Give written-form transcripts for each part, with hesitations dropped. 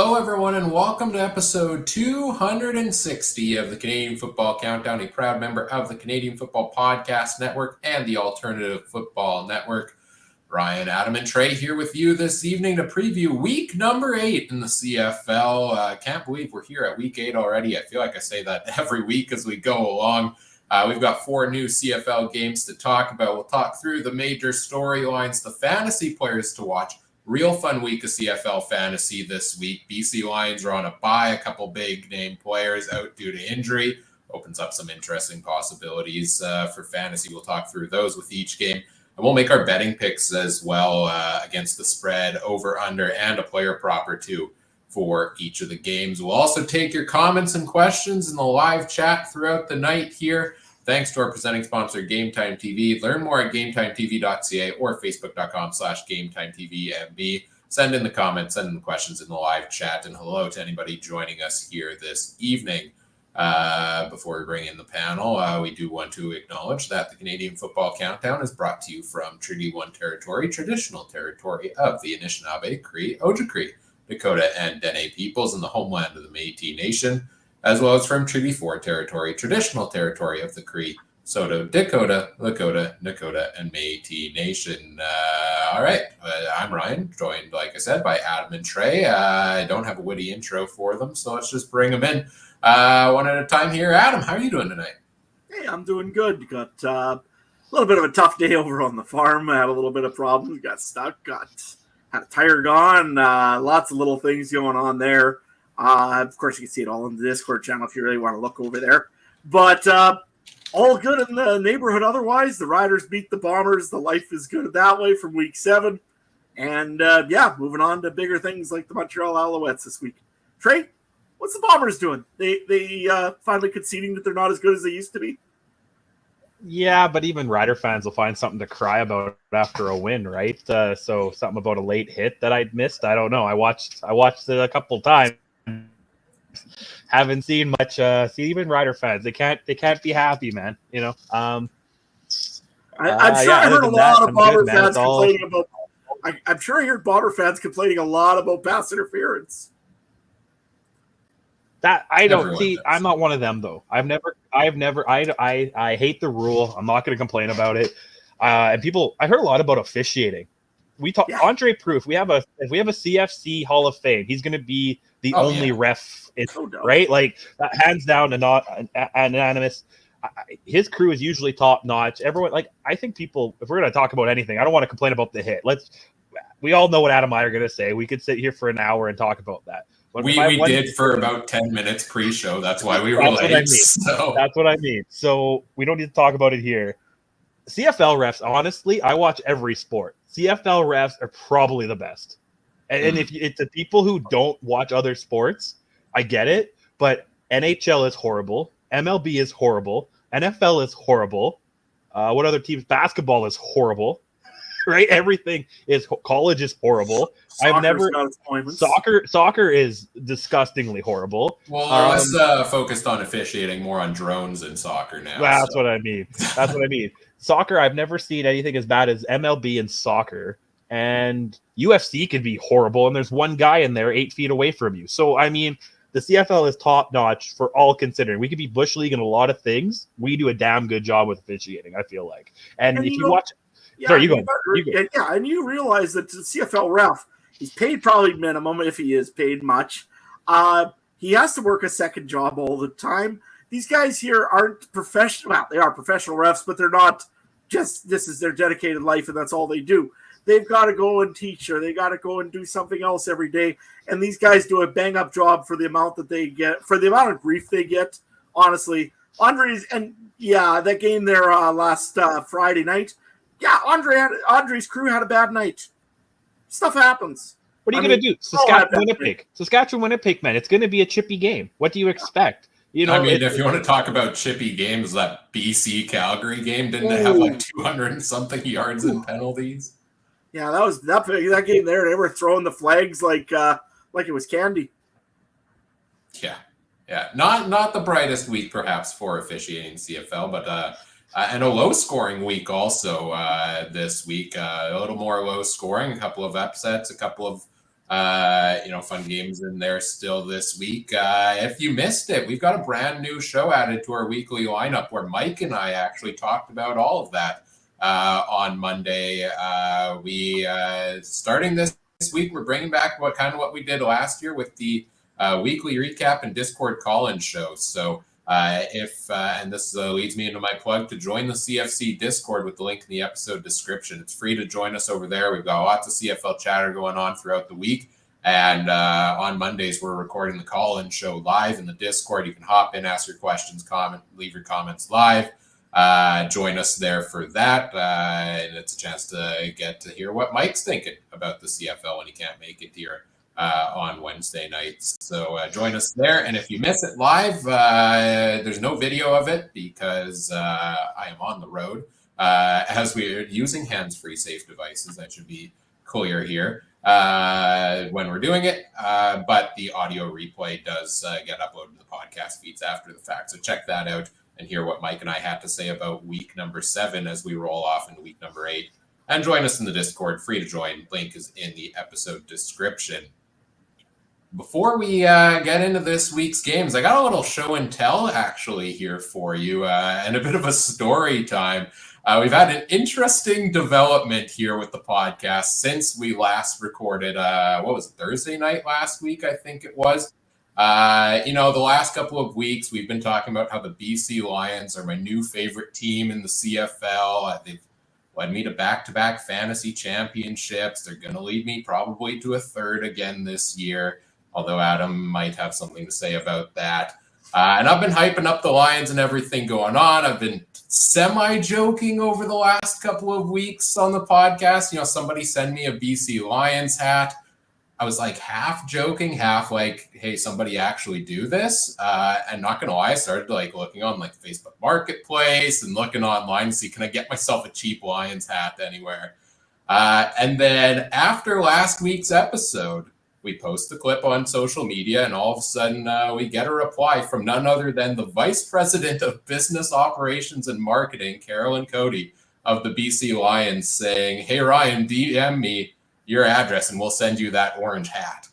Hello, everyone, and welcome to episode 260 of the Canadian Football Countdown, a proud member of the Canadian Football Podcast Network and the Alternative Football Network. Ryan, Adam, and Trey here with you this evening to preview week number 8 in the CFL. Can't believe we're here at week 8 already. I feel like I say that every week as we go along. We've got 4 new CFL games to talk about. We'll talk through the major storylines, the fantasy players to watch. Real fun week of CFL fantasy this week. BC Lions are on a bye. A couple big name players out due to injury. Opens up some interesting possibilities for fantasy. We'll talk through those with each game. And we'll make our betting picks as well against the spread, over, under, and a player prop or two for each of the games. We'll also take your comments and questions in the live chat throughout the night here. Thanks to our presenting sponsor, Game Time TV. Learn more at GameTimeTV.ca or Facebook.com/GameTimeTVMB. Send in the comments, send in the questions in the live chat, and hello to anybody joining us here this evening. Before we bring in the panel, we do want to acknowledge that the Canadian Football Countdown is brought to you from Treaty 1 territory, traditional territory of the Anishinaabe, Cree, Ojibwe, Dakota, and Dene peoples in the homeland of the Métis Nation, as well as from Treaty 4 territory, traditional territory of the Cree, Saulteaux, Dakota, Lakota, Nakota, and Métis Nation. All right, I'm Ryan, joined, like I said, by Adam and Trey. I don't have a witty intro for them, so let's just bring them in one at a time here. Adam, how are you doing tonight? Hey, I'm doing good. Got a little bit of a tough day over on the farm. I had a little bit of problems. Got stuck. Had a tire gone. Lots of little things going on there. Of course, you can see it all in the Discord channel if you really want to look over there. But all good in the neighborhood otherwise. The Riders beat the Bombers. The life is good that way from week 7. And, moving on to bigger things like the Montreal Alouettes this week. Trey, what's the Bombers doing? They finally conceding that they're not as good as they used to be? Yeah, but even Rider fans will find something to cry about after a win, right? So something about a late hit that I'd missed. I don't know. I watched it a couple times. Haven't seen much. See, even Rider fans, they can't be happy, man. You know. I'm sure I heard a lot of Bomber fans complaining about. I'm sure I heard Bomber fans complaining a lot about pass interference. That I don't see. I'm not one of them though. I hate the rule. I'm not going to complain about it. And people, I heard a lot about officiating. We talk Andre Proof. We have a CFC Hall of Fame. He's going to be the only ref, right? Like hands down and not anonymous. His crew is usually top notch. Everyone, like, I think people, if we're going to talk about anything, I don't want to complain about the hit. We all know what Adam and I are going to say. We could sit here for an hour and talk about that. We did for about 10 minutes pre-show. That's why we were late. That's what I mean. So we don't need to talk about it here. CFL refs, honestly, I watch every sport. CFL refs are probably the best. And if it's the people who don't watch other sports, I get it. But NHL is horrible. MLB is horrible. NFL is horrible. What other teams? Basketball is horrible. Right? Everything is college is horrible. Soccer is disgustingly horrible. Well, let's focused on officiating more on drones in soccer now. That's what I mean. Soccer, I've never seen anything as bad as MLB and soccer. And UFC can be horrible, and there's one guy in there 8 feet away from you. So, I mean, the CFL is top-notch for all considering. We could be Bush League in a lot of things. We do a damn good job with officiating, I feel like. And if you watch... Yeah, sorry, you go. Yeah, and you realize that the CFL ref, he's paid probably minimum if he is paid much. He has to work a second job all the time. These guys here aren't professional. Well, they are professional refs, but they're not just this is their dedicated life and that's all they do. They've got to go and teach or they got to go and do something else every day. And these guys do a bang-up job for the amount that they get, for the amount of grief they get, honestly. Andre's, and yeah, that game there last Friday night, yeah, Andre's crew had a bad night. Stuff happens. What are you going to do? Saskatchewan, Winnipeg, man. It's going to be a chippy game. What do you expect? You know, if you want to talk about chippy games, that BC Calgary game didn't have like 200 and something yards in penalties. Yeah, that was that game there. They were throwing the flags like it was candy. Yeah. Not the brightest week perhaps for officiating CFL, but and a low-scoring week also this week. A little more low-scoring, a couple of upsets, a couple of Fun games in there still this week. If you missed it, we've got a brand new show added to our weekly lineup where Mike and I actually talked about all of that on Monday. We starting this week, we're bringing back what we did last year with the weekly recap and Discord call-in show. So and this leads me into my plug to join the CFC Discord with the link in the episode description. It's free to join us over there. We've got lots of CFL chatter going on throughout the week. And on Mondays, we're recording the call-in show live in the Discord. You can hop in, ask your questions, leave your comments live. Join us there for that. And it's a chance to get to hear what Mike's thinking about the CFL when he can't make it here on Wednesday nights. So join us there. And if you miss it live, there's no video of it because I am on the road as we're using hands-free safe devices. That should be clear here when we're doing it. But the audio replay does get uploaded to the podcast feeds after the fact. So check that out and hear what Mike and I had to say about week number 7 as we roll off into week number 8. And join us in the Discord. Free to join. Link is in the episode description. Before we get into this week's games, I got a little show and tell actually here for you and a bit of a story time. We've had an interesting development here with the podcast since we last recorded, Thursday night last week, I think it was. The last couple of weeks, we've been talking about how the BC Lions are my new favorite team in the CFL. They've led me to back-to-back fantasy championships. They're going to lead me probably to a third again this year, although Adam might have something to say about that. And I've been hyping up the Lions and everything going on. I've been semi-joking over the last couple of weeks on the podcast. Somebody send me a BC Lions hat. I was like half joking, half like, hey, somebody actually do this. And not going to lie, I started looking on Facebook Marketplace and looking online to see, can I get myself a cheap Lions hat anywhere? And then after last week's episode, we post the clip on social media, and all of a sudden we get a reply from none other than the Vice President of Business Operations and Marketing, Carolyn Cody of the BC Lions, saying, hey, Ryan, DM me your address and we'll send you that orange hat.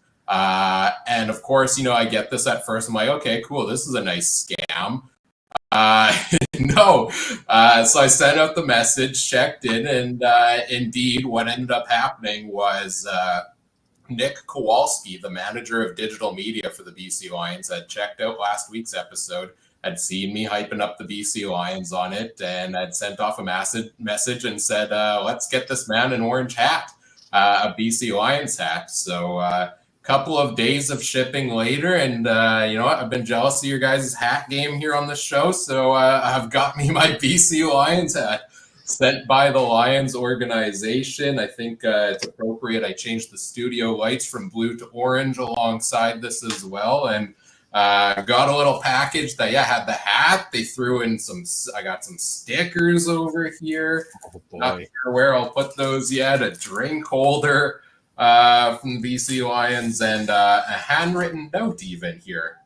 And of course, I get this at first. I'm like, okay, cool. This is a nice scam. No. So I sent out the message, checked in, and indeed what ended up happening was Nick Kowalski, the manager of digital media for the BC Lions, had checked out last week's episode, had seen me hyping up the BC Lions on it, and had sent off a message and said, let's get this man an orange hat, a BC Lions hat. So a couple of days of shipping later, and you know what? I've been jealous of your guys' hat game here on the show, so I've got me my BC Lions hat sent by the Lions organization. I think it's appropriate. I changed the studio lights from blue to orange alongside this as well, and got a little package that had the hat. They threw in I got some stickers over here. Oh, boy. Not sure where I'll put those yet. A drink holder from the BC Lions, and a handwritten note even here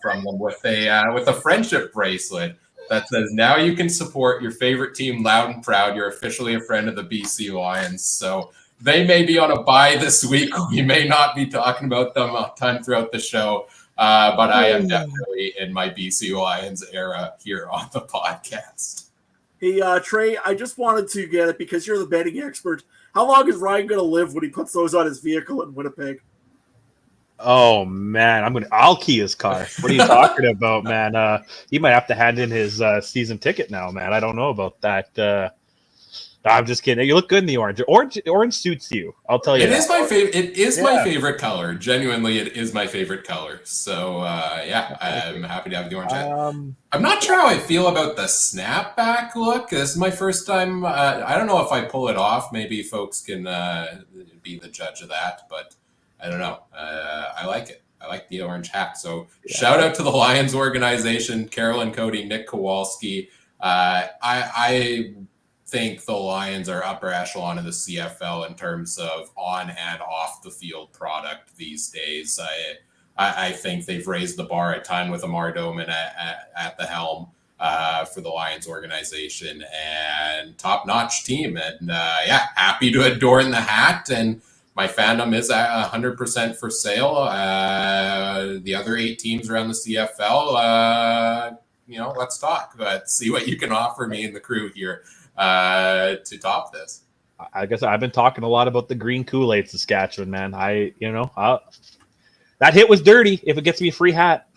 from them with a friendship bracelet that says, now you can support your favorite team loud and proud. You're officially a friend of the BC Lions. So they may be on a bye this week. We may not be talking about them a ton throughout the show, but I am definitely in my BC Lions era here on the podcast. Hey, Trey, I just wanted to get it because you're the betting expert. How long is Ryan going to live when he puts those on his vehicle in Winnipeg? Oh man, I'll key his car. What are you talking about, man? He might have to hand in his season ticket now, man. I don't know about that. I'm just kidding. You look good in the orange. Orange suits you. I'll tell you. It is my favorite. It is my favorite color. Genuinely, it is my favorite color. So I'm happy to have the orange hat. I'm not sure how I feel about the snapback look. This is my first time. I don't know if I pull it off. Maybe folks can be the judge of that, but I don't know. I like it. I like the orange hat. So shout out to the Lions organization, Carolyn Cody, Nick Kowalski. I think the Lions are upper echelon of the CFL in terms of on and off the field product these days. I think they've raised the bar a ton with Amar Doman at the helm for the Lions organization, and top-notch team. And happy to adorn the hat and my fandom is 100% for sale. The other 8 teams around the CFL, let's talk. Let's see what you can offer me and the crew here to top this. I guess I've been talking a lot about the green Kool-Aid Saskatchewan, man. That hit was dirty. If it gets me a free hat.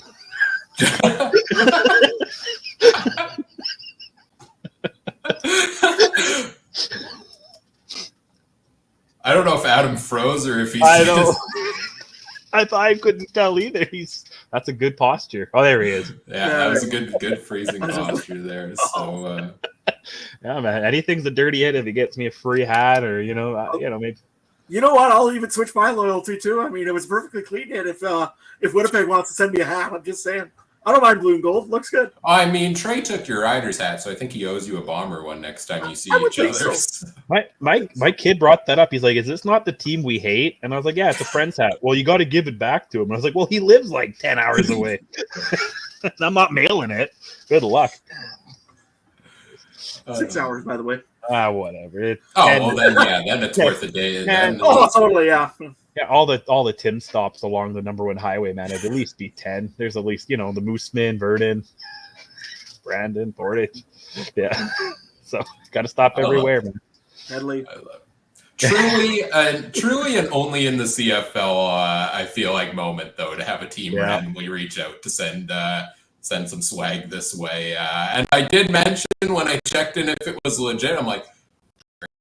I don't know if Adam froze or if he's. I know. I couldn't tell either. That's a good posture. Oh, there he is. Yeah, that was a good freezing posture there. So, yeah, man. Anything's a dirty hit if he gets me a free hat, or maybe. You know what? I'll even switch my loyalty too. I mean, it was perfectly clean hit. If Winnipeg wants to send me a hat, I'm just saying. I don't mind blue and gold. Looks good. I mean, Trey took your Riders hat, so I think he owes you a Bomber one next time you see each other. So. My kid brought that up. He's like, "Is this not the team we hate?" And I was like, "Yeah, it's a friend's hat." Well, you got to give it back to him. And I was like, "Well, he lives like 10 hours away. I'm not mailing it. Good luck." 6 hours, by the way. Whatever. Then it's worth a day. Totally, yeah. Yeah, all the Tim stops along the number 1 highway, man. It'd at least be 10. There's at least, the Mooseman, Vernon, Brandon, Portage. Yeah. So got to stop everywhere, man. Deadly. I love it. Truly and only in the CFL, I feel like moment though, to have a team randomly reach out to send some swag this way. And I did mention when I checked in if it was legit, I'm like,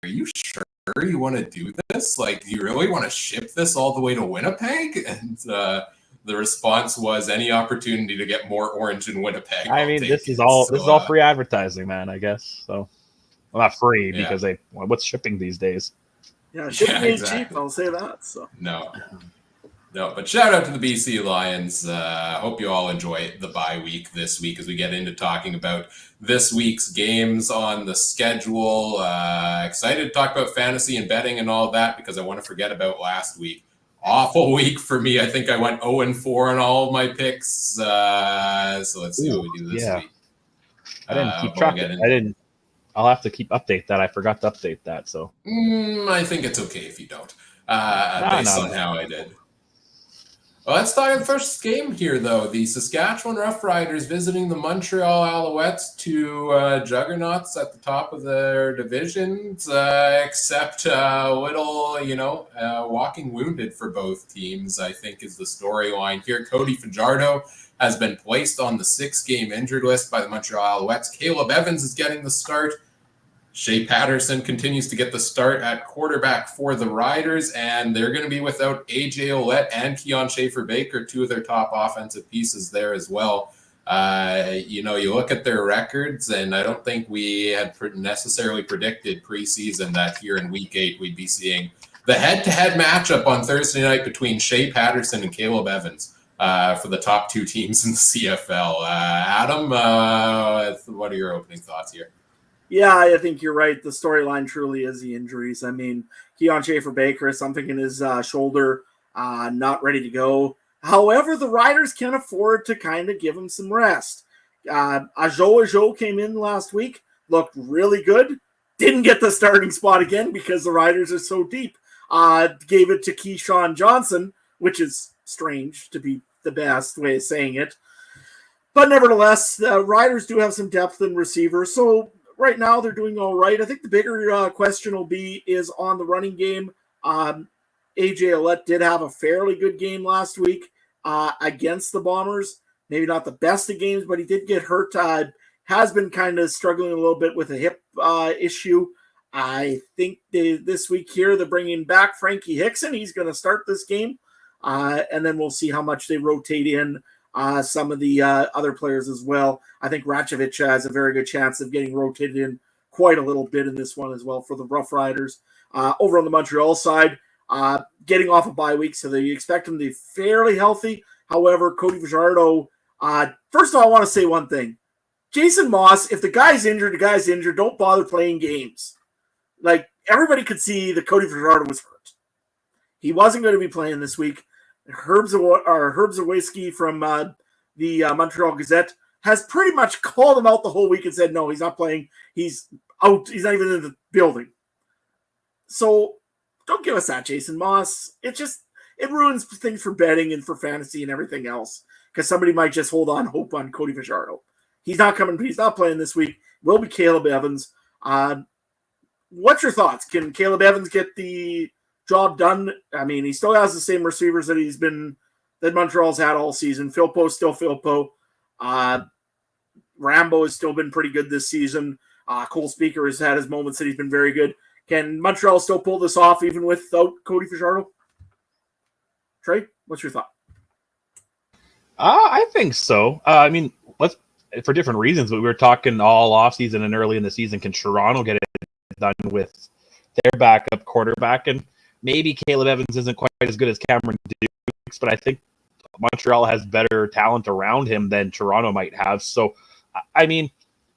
are you sure you want to do this? Like, do you really want to ship this all the way to Winnipeg? And the response was, any opportunity to get more orange in Winnipeg. I mean, this is all free advertising, man, I guess. So, well, not free because what's shipping these days? Yeah, shipping ain't cheap. I'll say that. So No, but shout out to the BC Lions. Hope you all enjoy the bye week this week as we get into talking about this week's games on the schedule. Excited to talk about fantasy and betting and all that because I want to forget about last week. Awful week for me. I think I went 0-4 on all of my picks. So let's see what we do this week. I didn't keep track of it. I'll have to update that. I forgot to update that. So I think it's okay if you don't. Based on how I did. Well, let's talk about the first game here, though. The Saskatchewan Roughriders visiting the Montreal Alouettes, 2 juggernauts at the top of their divisions, except a little, walking wounded for both teams, I think is the storyline here. Cody Fajardo has been placed on the 6-game injured list by the Montreal Alouettes. Caleb Evans is getting the start. Shea Patterson continues to get the start at quarterback for the Riders, and they're going to be without AJ Ouellette and Keon Schaefer-Baker, 2 of their top offensive pieces there as well. You look at their records, and I don't think we had necessarily predicted preseason that here in Week 8 we'd be seeing the head-to-head matchup on Thursday night between Shea Patterson and Caleb Evans for the top 2 teams in the CFL. Adam, what are your opening thoughts here? Yeah, I think you're right. The storyline truly is the injuries. I mean, Keon Schaefer-Baker has something in his shoulder, not ready to go. However, the Riders can afford to kind of give him some rest. Ajo came in last week, looked really good. Didn't get the starting spot again because the Riders are so deep. Gave it to Keyshawn Johnson, which is strange to be the best way of saying it. But nevertheless, the Riders do have some depth in receivers, so right now they're doing all right. I think the bigger question is on the running game. AJ Ouellette did have a fairly good game last week against the Bombers. Maybe not the best of games, but he did get hurt. Has been kind of struggling a little bit with a hip issue. I think this week here they're bringing back Frankie Hickson. He's going to start this game. And then we'll see how much they rotate in some of the other players as well. I think Ratcevich has a very good chance of getting rotated in quite a little bit in this one as well for the Roughriders. Over on the Montreal side, getting off a bye week, so they expect him to be fairly healthy. However, Cody Fajardo, first of all, I want to say one thing. Jason Moss, if the guy's injured, the guy's injured. Don't bother playing games. Like, everybody could see that Cody Fajardo was hurt. He wasn't going to be playing this week. Herb Zawinski from the Montreal Gazette has pretty much called him out the whole week and said, no, he's not playing. He's out. He's not even in the building. So don't give us that, Jason Moss. It ruins things for betting and for fantasy and everything else because somebody might just hold on hope on Cody Fajardo. He's not coming. He's not playing this week. Will be Caleb Evans. What's your thoughts? Can Caleb Evans get the job done? I mean, he still has the same receivers that Montreal's had all season. Philpo's still Philpo. Rambo has still been pretty good this season. Cole Speaker has had his moments that he's been very good. Can Montreal still pull this off even without Cody Fajardo? Trey, what's your thought? I think so. I mean, for different reasons, but we were talking all offseason and early in the season. Can Toronto get it done with their backup quarterback? And maybe Caleb Evans isn't quite as good as Cameron Dukes, but I think Montreal has better talent around him than Toronto might have. So, I mean,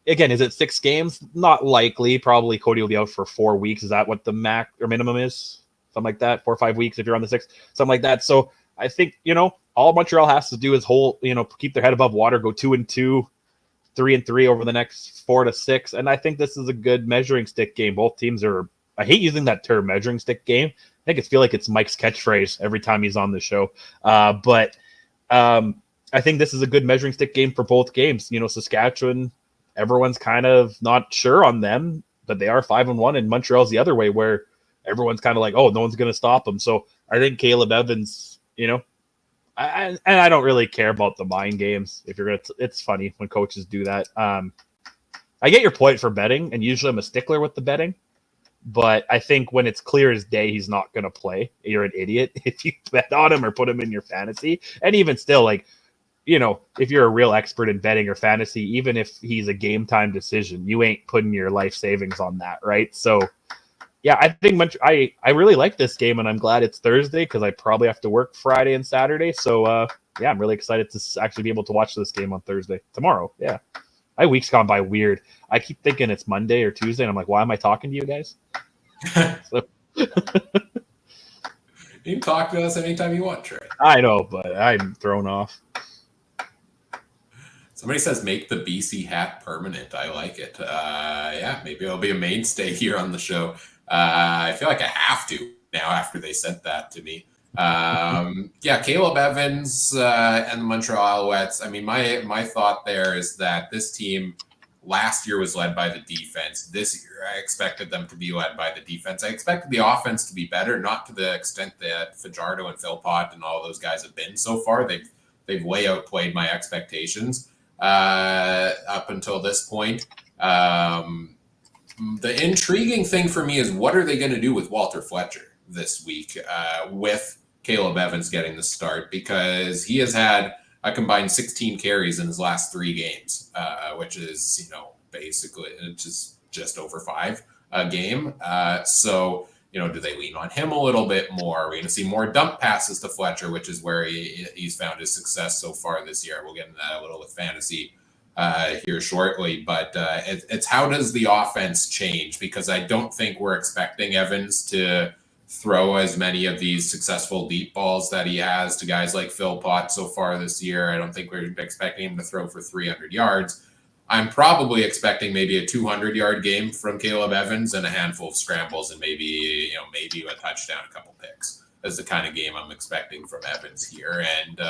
again, is it 6 games? Not likely. Probably Cody will be out for 4 weeks. Is that what the max or minimum is? Something like that, 4 or 5 weeks if you're on the 6th, something like that. So I think, all Montreal has to do is keep their head above water, go 2-2, 3-3 over the next 4 to 6. And I think this is a good measuring stick game. Both teams are, I hate using that term, measuring stick game. I feel like it's Mike's catchphrase every time he's on the show. But I think this is a good measuring stick game for both games. Saskatchewan, everyone's kind of not sure on them, but they are 5-1, and Montreal's the other way where everyone's kind of like, oh, no one's going to stop them. So I think Caleb Evans, and I don't really care about the mind games. It's funny when coaches do that. I get your point for betting, and usually I'm a stickler with the betting, but I think when it's clear as day he's not going to play, you're an idiot if you bet on him or put him in your fantasy. And even still, if you're a real expert in betting or fantasy, even if he's a game time decision, you ain't putting your life savings on that, right? So, yeah, I think I really like this game, and I'm glad it's Thursday because I probably have to work Friday and Saturday. So, I'm really excited to actually be able to watch this game on tomorrow. Yeah. My week's gone by weird. I keep thinking it's Monday or Tuesday, and I'm like, why am I talking to you guys? You can talk to us anytime you want, Trey. I know, but I'm thrown off. Somebody says make the BC hat permanent. I like it. Maybe it'll be a mainstay here on the show. I feel like I have to now after they sent that to me. Caleb Evans and the Montreal Alouettes. I mean, my thought there is that this team last year was led by the defense. This year, I expected them to be led by the defense. I expected the offense to be better, not to the extent that Fajardo and Philpott and all those guys have been so far. They've way outplayed my expectations up until this point. The intriguing thing for me is what are they going to do with Walter Fletcher this week with Caleb Evans getting the start, because he has had a combined 16 carries in his last 3 games, which is, basically just over 5 a game. So, do they lean on him a little bit more? Are we going to see more dump passes to Fletcher, which is where he's found his success so far this year? We'll get into that a little with fantasy here shortly, but it's how does the offense change? Because I don't think we're expecting Evans to throw as many of these successful deep balls that he has to guys like Philpott so far this year. I don't think we're expecting him to throw for 300 yards. I'm probably expecting maybe a 200-yard game from Caleb Evans and a handful of scrambles and maybe a touchdown, a couple picks. That's the kind of game I'm expecting from Evans here. And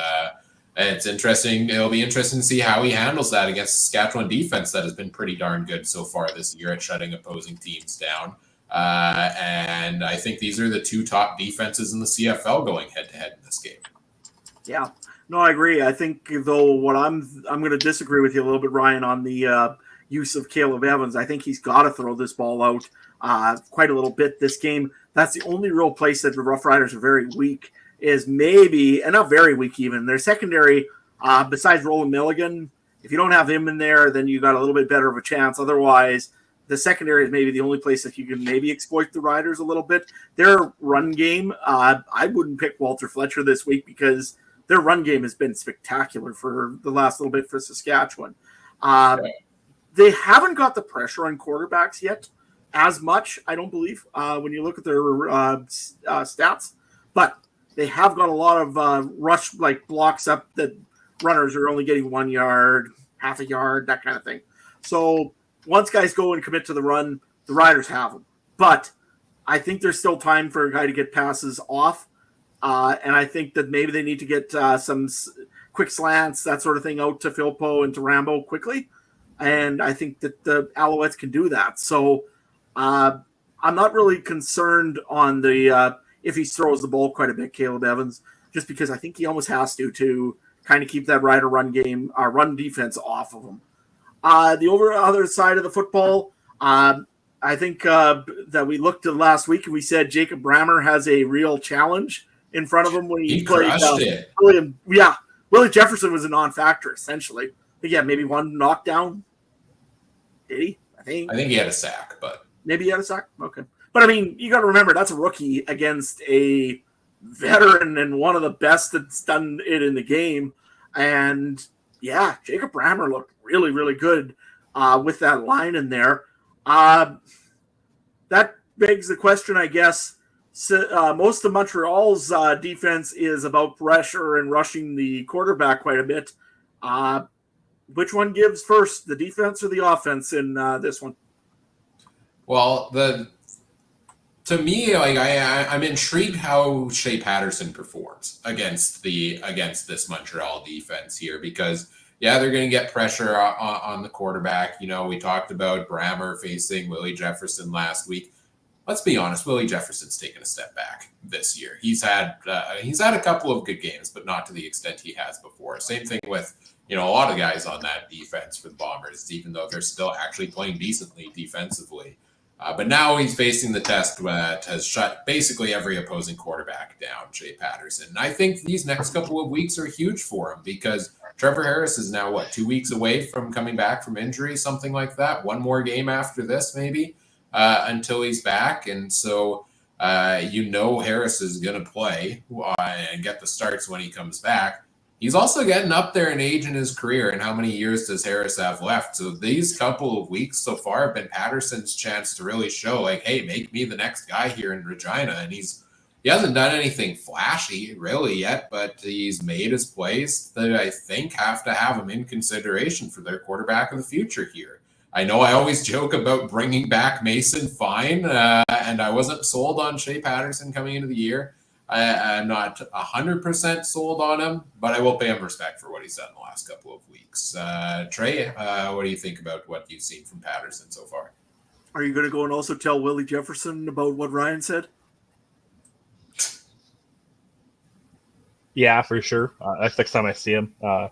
it's interesting. It'll be interesting to see how he handles that against the Saskatchewan defense that has been pretty darn good so far this year at shutting opposing teams down. And I think these are the 2 top defenses in the CFL going head-to-head in this game. Yeah. No, I agree. I think, though, what I'm going to disagree with you a little bit, Ryan, on the use of Caleb Evans. I think he's got to throw this ball out quite a little bit this game. That's the only real place that the Roughriders are very weak is maybe, and not very weak even, their secondary, besides Roland Milligan. If you don't have him in there, then you got a little bit better of a chance. Otherwise, the secondary is maybe the only place that you can maybe exploit the Riders a little bit. Their run game, I wouldn't pick Walter Fletcher this week because their run game has been spectacular for the last little bit for Saskatchewan. They haven't got the pressure on quarterbacks yet as much, I don't believe, when you look at their stats. But they have got a lot of rush blocks up that runners are only getting 1 yard, half a yard, that kind of thing. So once guys go and commit to the run, the Riders have them. But I think there's still time for a guy to get passes off. And I think that maybe they need to get some quick slants, that sort of thing, out to Philpo and to Rambo quickly. And I think that the Alouettes can do that. So I'm not really concerned on the if he throws the ball quite a bit, Caleb Evans, just because I think he almost has to kind of keep that Rider run defense off of him. The other side of the football, I think that we looked at last week and we said Jacob Brammer has a real challenge in front of him when he played. Willie Jefferson was a non-factor essentially. But yeah, maybe one knockdown. Did he? I think he had a sack, but maybe he had a sack. Okay, but I mean, you got to remember that's a rookie against a veteran and one of the best that's done it in the game. And yeah, Jacob Brammer looked really, really good with that line in there. That begs the question, I guess. So, most of Montreal's defense is about pressure and rushing the quarterback quite a bit. Which one gives first, the defense or the offense in this one? Well, to me, like I'm intrigued how Shea Patterson performs against this Montreal defense here, because they're going to get pressure on the quarterback. You know, we talked about Brammer facing Willie Jefferson last week. Let's be honest, Willie Jefferson's taken a step back this year. He's had a couple of good games, but not to the extent he has before. Same thing with a lot of guys on that defense for the Bombers, even though they're still actually playing decently defensively. But now he's facing the test that has shut basically every opposing quarterback down, Shea Patterson. And I think these next couple of weeks are huge for him because Trevor Harris is now, 2 weeks away from coming back from injury, something like that. One more game after this, maybe, until he's back. And so, Harris is going to play and get the starts when he comes back. He's also getting up there in age in his career, and how many years does Harris have left? So these couple of weeks so far have been Patterson's chance to really show, like, hey, make me the next guy here in Regina. And he hasn't done anything flashy really yet, but he's made his plays that I think have to have him in consideration for their quarterback of the future here. I know I always joke about bringing back Mason Fine, and I wasn't sold on Shea Patterson coming into the year. I'm not 100% sold on him, but I will pay him respect for what he's done in the last couple of weeks. Trey, what do you think about what you've seen from Patterson so far? Are you going to go and also tell Willie Jefferson about what Ryan said? Yeah, for sure. That's next time I see him. I'll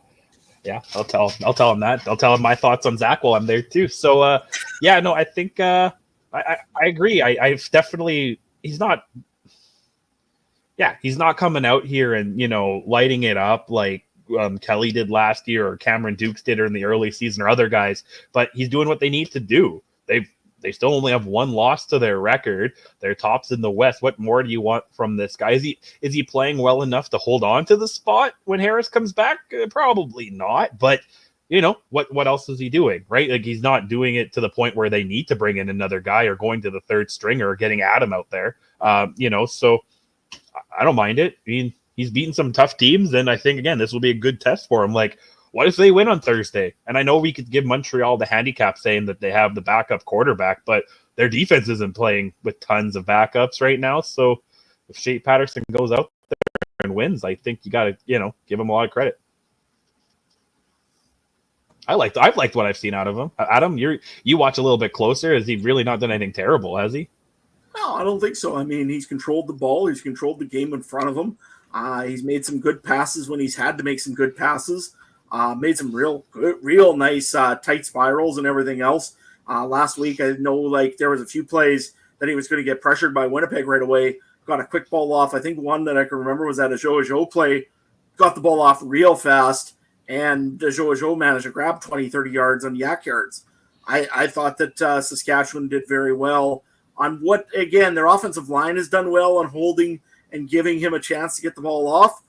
tell him that. I'll tell him my thoughts on Zach while I'm there too. So, I think I agree. I've definitely he's not coming out here and lighting it up like Kelly did last year or Cameron Dukes did in the early season or other guys. But he's doing what they need to do. They still only have one loss to their record. They're tops in the West. What more do you want from this guy? Is he playing well enough to hold on to the spot when Harris comes back? Probably not. But what else is he doing, right? Like, he's not doing it to the point where they need to bring in another guy or going to the third stringer or getting Adam out there. So I don't mind it. I mean, he's beaten some tough teams, and I think, again, this will be a good test for him. Like, what if they win on Thursday? And I know we could give Montreal the handicap saying that they have the backup quarterback, but their defense isn't playing with tons of backups right now. So if Shea Patterson goes out there and wins, I think you got to, give him a lot of credit. I've liked what I've seen out of him. Adam, you watch a little bit closer. Has he really not done anything terrible, has he? No, I don't think so. I mean, he's controlled the ball. He's controlled the game in front of him. He's made some good passes when he's had to make some good passes. Made some real nice tight spirals and everything else. Last week, I know there was a few plays that he was going to get pressured by Winnipeg right away. Got a quick ball off. I think one that I can remember was that a Joe play. Got the ball off real fast, and the Joe managed to grab 20, 30 yards on yak yards. I thought that Saskatchewan did very well on what, again, their offensive line has done well on holding and giving him a chance to get the ball off.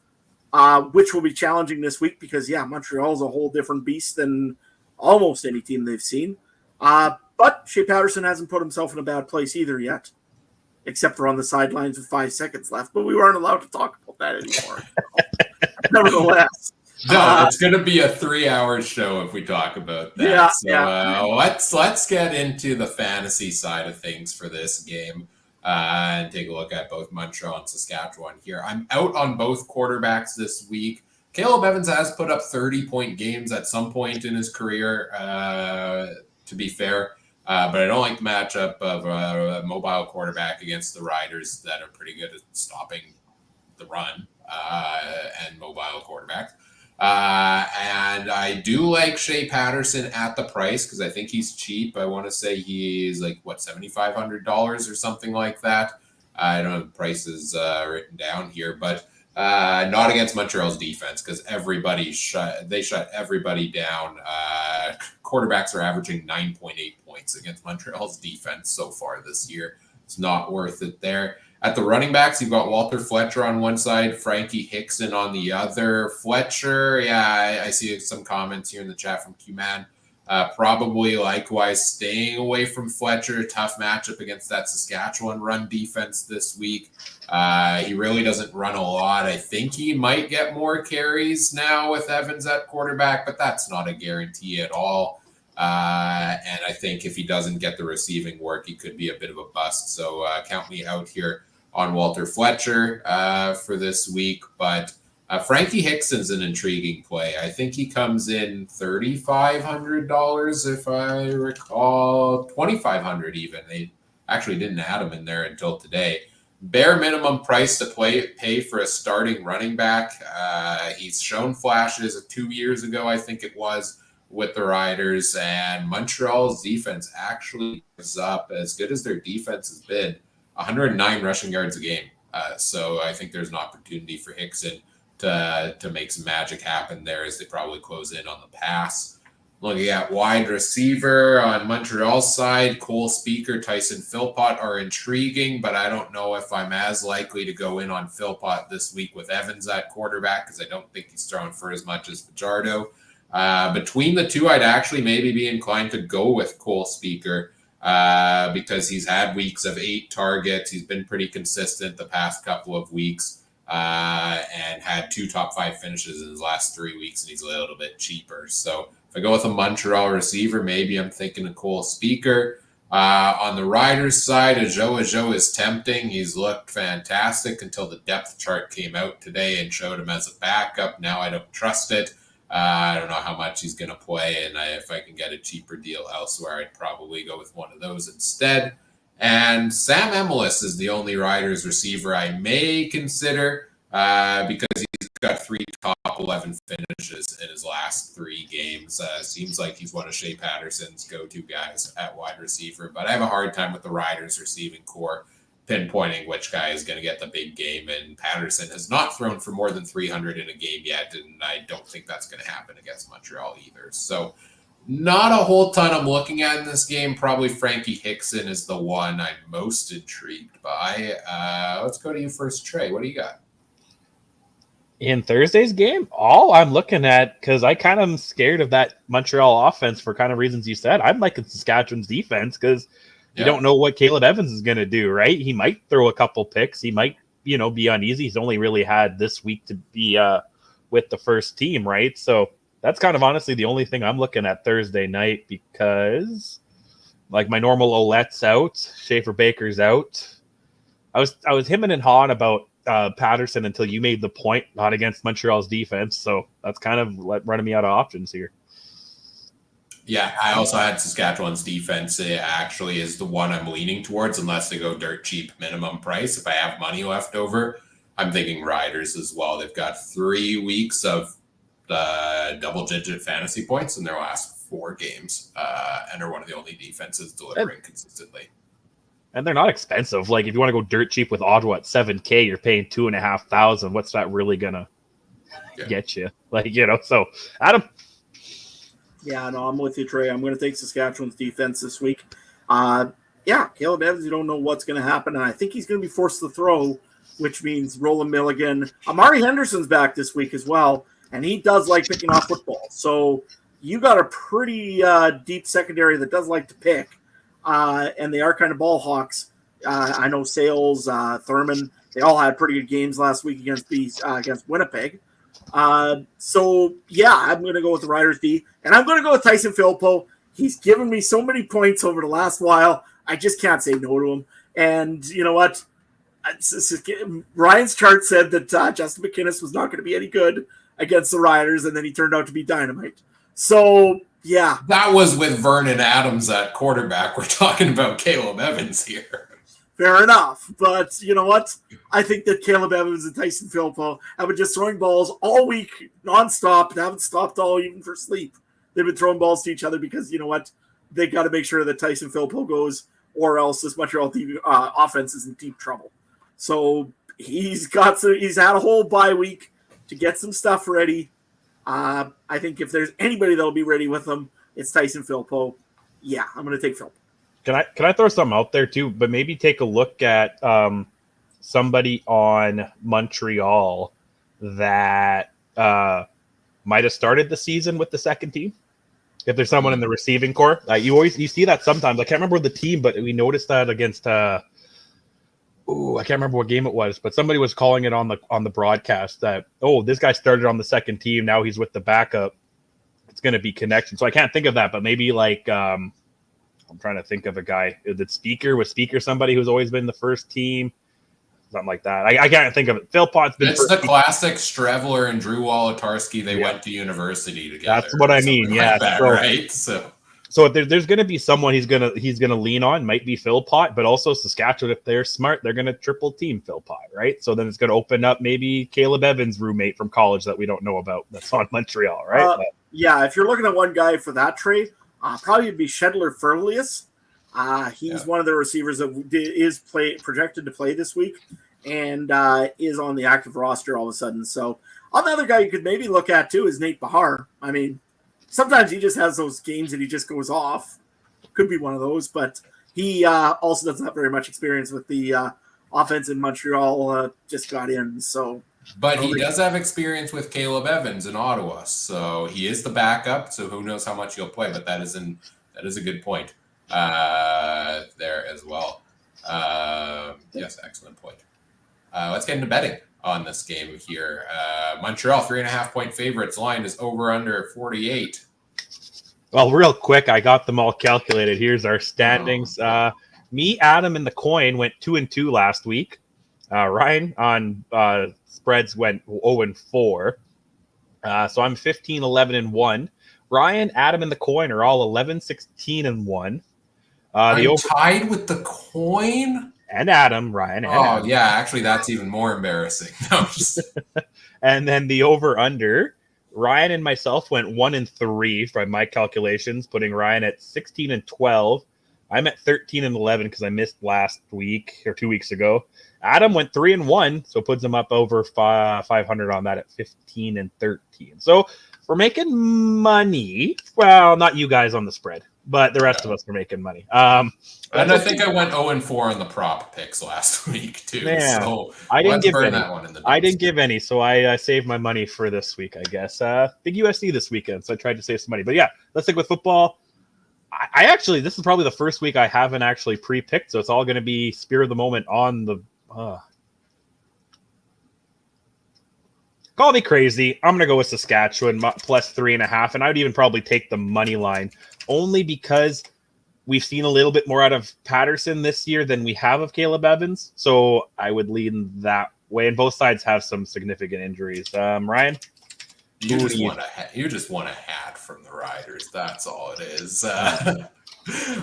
Which will be challenging this week because, Montreal is a whole different beast than almost any team they've seen. But Shea Patterson hasn't put himself in a bad place either yet, except for on the sidelines with 5 seconds left. But we weren't allowed to talk about that anymore. Nevertheless. No, it's going to be a 3-hour show if we talk about that. Let's get into the fantasy side of things for this game. and take a look at both Montreal and Saskatchewan here. I'm out on both quarterbacks this week. Caleb Evans has put up 30-point games at some point in his career, to be fair. But I don't like the matchup of a mobile quarterback against the Riders that are pretty good at stopping the run and mobile quarterbacks. And I do like Shea Patterson at the price because I think he's cheap. I want to say he's like, $7,500 or something like that. I don't have the prices written down here, but not against Montreal's defense because they shut everybody down. Quarterbacks are averaging 9.8 points against Montreal's defense so far this year. It's not worth it there. At the running backs, you've got Walter Fletcher on one side, Frankie Hickson on the other. Fletcher, I see some comments here in the chat from Q-Man. Probably likewise staying away from Fletcher. Tough matchup against that Saskatchewan run defense this week. He really doesn't run a lot. I think he might get more carries now with Evans at quarterback, but that's not a guarantee at all. And I think if he doesn't get the receiving work, he could be a bit of a bust. So count me out here on Walter Fletcher for this week. But Frankie Hickson's an intriguing play. I think he comes in $3,500 if I recall, $2,500 even. They actually didn't add him in there until today. Bare minimum price to pay for a starting running back. He's shown flashes 2 years ago, I think it was, with the Riders, and Montreal's defense actually is up. As good as their defense has been, 109 rushing yards a game. So I think there's an opportunity for Hickson to make some magic happen there as they probably close in on the pass. Looking at wide receiver on Montreal's side, Cole Speaker, Tyson Philpott are intriguing, but I don't know if I'm as likely to go in on Philpott this week with Evans at quarterback because I don't think he's throwing for as much as Fajardo. Between the two, I'd actually maybe be inclined to go with Cole Speaker because he's had weeks of 8 targets. He's been pretty consistent the past couple of weeks and had 2 top 5 finishes in his last 3 weeks, and he's a little bit cheaper. So if I go with a Montreal receiver, maybe I'm thinking of Cole Speaker. On the Riders side, Ajo is tempting. He's looked fantastic until the depth chart came out today and showed him as a backup. Now I don't trust it. I don't know how much he's going to play, and if I can get a cheaper deal elsewhere, I'd probably go with one of those instead. And Sam Emelis is the only Riders receiver I may consider because he's got 3 top 11 finishes in his last 3 games. Seems like he's one of Shea Patterson's go-to guys at wide receiver, but I have a hard time with the Riders receiving core pinpointing which guy is going to get the big game, and Patterson has not thrown for more than 300 in a game yet, and I don't think that's going to happen against Montreal either. So not a whole ton I'm looking at in this game. Probably Frankie Hickson is the one I'm most intrigued by. Let's go to you first, Trey. What do you got? In Thursday's game, all I'm looking at, because I kind of am scared of that Montreal offense for kind of reasons you said. I'm liking Saskatchewan's defense because you don't know what Caleb Evans is going to do, right? He might throw a couple picks. He might, be uneasy. He's only really had this week to be with the first team, right? So that's kind of honestly the only thing I'm looking at Thursday night because, like, my normal Alouettes out, Schaefer Baker's out. I was hemming and hawing about Patterson until you made the point, not against Montreal's defense. So that's kind of running me out of options here. Yeah, I also had Saskatchewan's defense actually is the one I'm leaning towards unless they go dirt cheap minimum price. If I have money left over, I'm thinking Riders as well. They've got 3 weeks of double-digit fantasy points in their last 4 games and are one of the only defenses delivering consistently. And they're not expensive. Like, if you want to go dirt cheap with Ottawa at $7,000, you're paying $2,500. What's that really gonna get you? Like, so Adam. Yeah, no, I'm with you, Trey. I'm going to take Saskatchewan's defense this week. Caleb Evans, you don't know what's going to happen, and I think he's going to be forced to throw, which means Roland Milligan. Amari Henderson's back this week as well, and he does like picking off football. So you got a pretty deep secondary that does like to pick, and they are kind of ball hawks. I know Sales, Thurman, they all had pretty good games last week against Winnipeg. I'm going to go with the Riders D, and I'm going to go with Tyson Philpott. He's given me so many points over the last while. I just can't say no to him. And you know what? Ryan's chart said that Justin McInnes was not going to be any good against the Riders, and then he turned out to be dynamite. So, yeah. That was with Vernon Adams at quarterback. We're talking about Caleb Evans here. Fair enough. But you know what? I think that Caleb Evans and Tyson Philpo have been just throwing balls all week nonstop and haven't stopped all even for sleep. They've been throwing balls to each other because, you know what? They got to make sure that Tyson Philpo goes, or else this Montreal offense is in deep trouble. So he's had a whole bye week to get some stuff ready. I think if there's anybody that'll be ready with him, it's Tyson Philpo. Yeah, I'm going to take Philpo. Can I throw something out there too? But maybe take a look at somebody on Montreal that might have started the season with the second team. If there's someone in the receiving core, you see that sometimes. I can't remember the team, but we noticed that against. I can't remember what game it was, but somebody was calling it on the broadcast that this guy started on the second team. Now he's with the backup. It's going to be connection. So I can't think of that, but maybe I'm trying to think of a guy. Was Speaker somebody who's always been the first team? Something like that. I can't think of it. Phil Potts been It's the classic Streveler and Drew Wolotarski. They went to university together. That's what I mean. Yeah. Like that, right. So if there's going to be someone he's gonna lean on, might be Phil Pot, but also Saskatchewan, if they're smart, they're going to triple team Phil Pot, right? So then it's going to open up maybe Caleb Evans' roommate from college that we don't know about that's on Montreal, right? Yeah, if you're looking at one guy for that trade, probably would be Shedler Furlius. He's one of the receivers that is projected to play this week and is on the active roster all of a sudden. So another guy you could maybe look at too is Nate Bahar. I mean, sometimes he just has those games and he just goes off. Could be one of those, but he also doesn't have very much experience with the offense in Montreal. Just got in, so. But he does have experience with Caleb Evans in Ottawa, so he is the backup. So who knows how much he'll play? But that is a good point there as well. Yes, excellent point. Let's get into betting on this game here. Montreal 3.5-point favorites. Line is over under 48. Well, real quick, I got them all calculated. Here's our standings. Me, Adam, and the coin went 2-2 last week. Ryan on spreads went 0-4. So I'm 15-11-1. Ryan, Adam, and the coin are all 11-16-1. I'm tied with the coin. And Adam, Ryan. And Adam. Yeah, actually, that's even more embarrassing. No, and then the over/under, Ryan and myself went 1-3 by my calculations, putting Ryan at 16-12. I'm at 13-11 because I missed last week or 2 weeks ago. Adam went 3-1, so puts him up over 500 on that at 15-13. So we're making money. Well, not you guys on the spread, but the rest of us are making money. And I think I went 0-4 on the prop picks last week too. Man, so I didn't give any. That one in the I didn't give any, so I saved my money for this week, I guess. Big USD this weekend, so I tried to save some money. But yeah, let's stick with football. I actually, this is probably the first week I haven't actually pre-picked, so it's all going to be spear of the moment on the. Call me crazy. I'm going to go with Saskatchewan plus 3.5, and I would even probably take the money line only because we've seen a little bit more out of Patterson this year than we have of Caleb Evans. So I would lean that way. And both sides have some significant injuries. Ryan? You just want a hat from the Riders. That's all it is.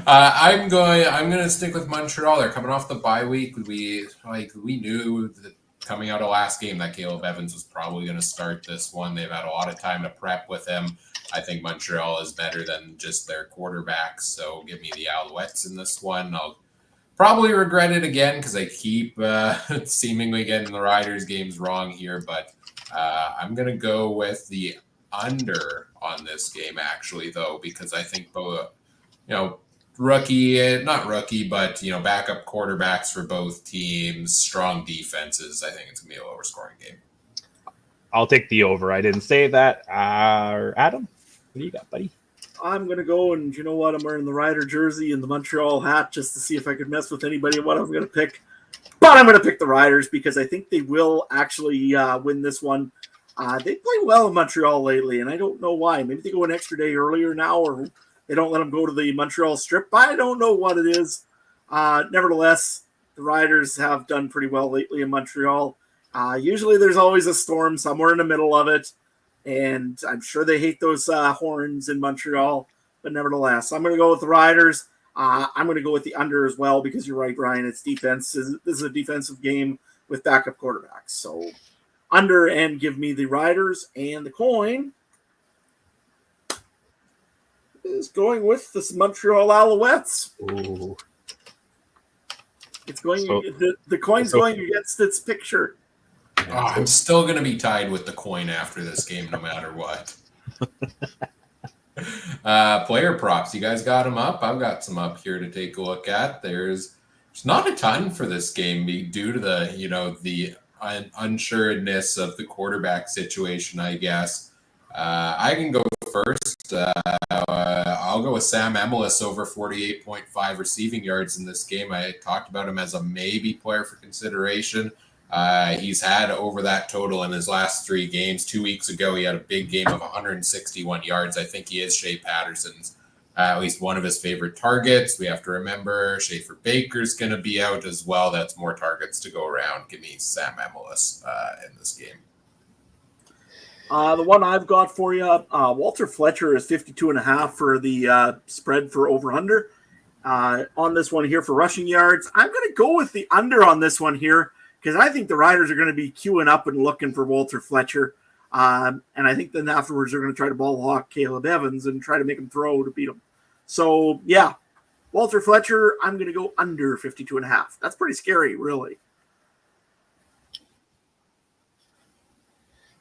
I'm going to stick with Montreal. They're coming off the bye week. We knew that coming out of last game that Caleb Evans was probably going to start this one. They've had a lot of time to prep with him. I think Montreal is better than just their quarterbacks, so give me the Alouettes in this one. I'll probably regret it again because I keep seemingly getting the Riders games wrong here, but I'm going to go with the under on this game, actually, though, because I think both, not rookie, but, backup quarterbacks for both teams, strong defenses. I think it's going to be a lower scoring game. I'll take the over. I didn't say that. Adam, what do you got, buddy? I'm going to go, and you know what? I'm wearing the Rider jersey and the Montreal hat just to see if I could mess with anybody and what I'm going to pick. But I'm going to pick the Riders because I think they will actually win this one. They play well in Montreal lately, and I don't know why. Maybe they go an extra day earlier now, or they don't let them go to the Montreal Strip. I don't know what it is. Nevertheless, the Riders have done pretty well lately in Montreal. Usually there's always a storm somewhere in the middle of it, and I'm sure they hate those horns in Montreal, but nevertheless, I'm going to go with the Riders. I'm going to go with the under as well because you're right, Ryan. It's defense. This is a defensive game with backup quarterbacks. So under and give me the Riders, and the coin is going with the Montreal Alouettes. Ooh. It's going. The coin's going against its picture. I'm still going to be tied with the coin after this game, no matter what. Player props. You guys got them up? I've got some up here to take a look at. There's not a ton for this game due to the unsureness of the quarterback situation, I guess. I can go first. I'll go with Sam Emilus over 48.5 receiving yards in this game. I talked about him as a maybe player for consideration. He's had over that total in his last 3 games. 2 weeks ago, he had a big game of 161 yards. I think he is Shea Patterson's at least one of his favorite targets. We have to remember Schaefer Baker's going to be out as well. That's more targets to go around. Give me Sam Emilus in this game. The one I've got for you, Walter Fletcher is 52.5 for the spread for over-under. On this one here for rushing yards, I'm going to go with the under on this one here because I think the Riders are going to be queuing up and looking for Walter Fletcher. And I think then afterwards they're going to try to ball hawk Caleb Evans and try to make him throw to beat him. So, yeah, Walter Fletcher, I'm going to go under 52.5. That's pretty scary, really.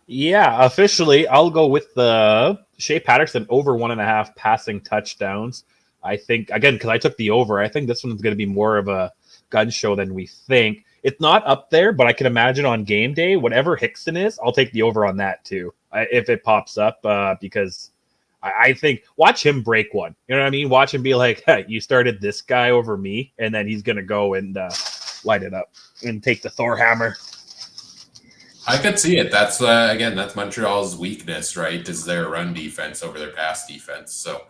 Yeah, officially, I'll go with the Shea Patterson over 1.5 passing touchdowns. I think, again, because I took the over, I think this one's going to be more of a gun show than we think. It's not up there, but I can imagine on game day, whatever Hickson is, I'll take the over on that too, if it pops up, because I think, watch him break one. You know what I mean? Watch him be like, hey, you started this guy over me, and then he's going to go and light it up and take the Thor hammer. I could see it. That's that's Montreal's weakness, right? Is their run defense over their pass defense. So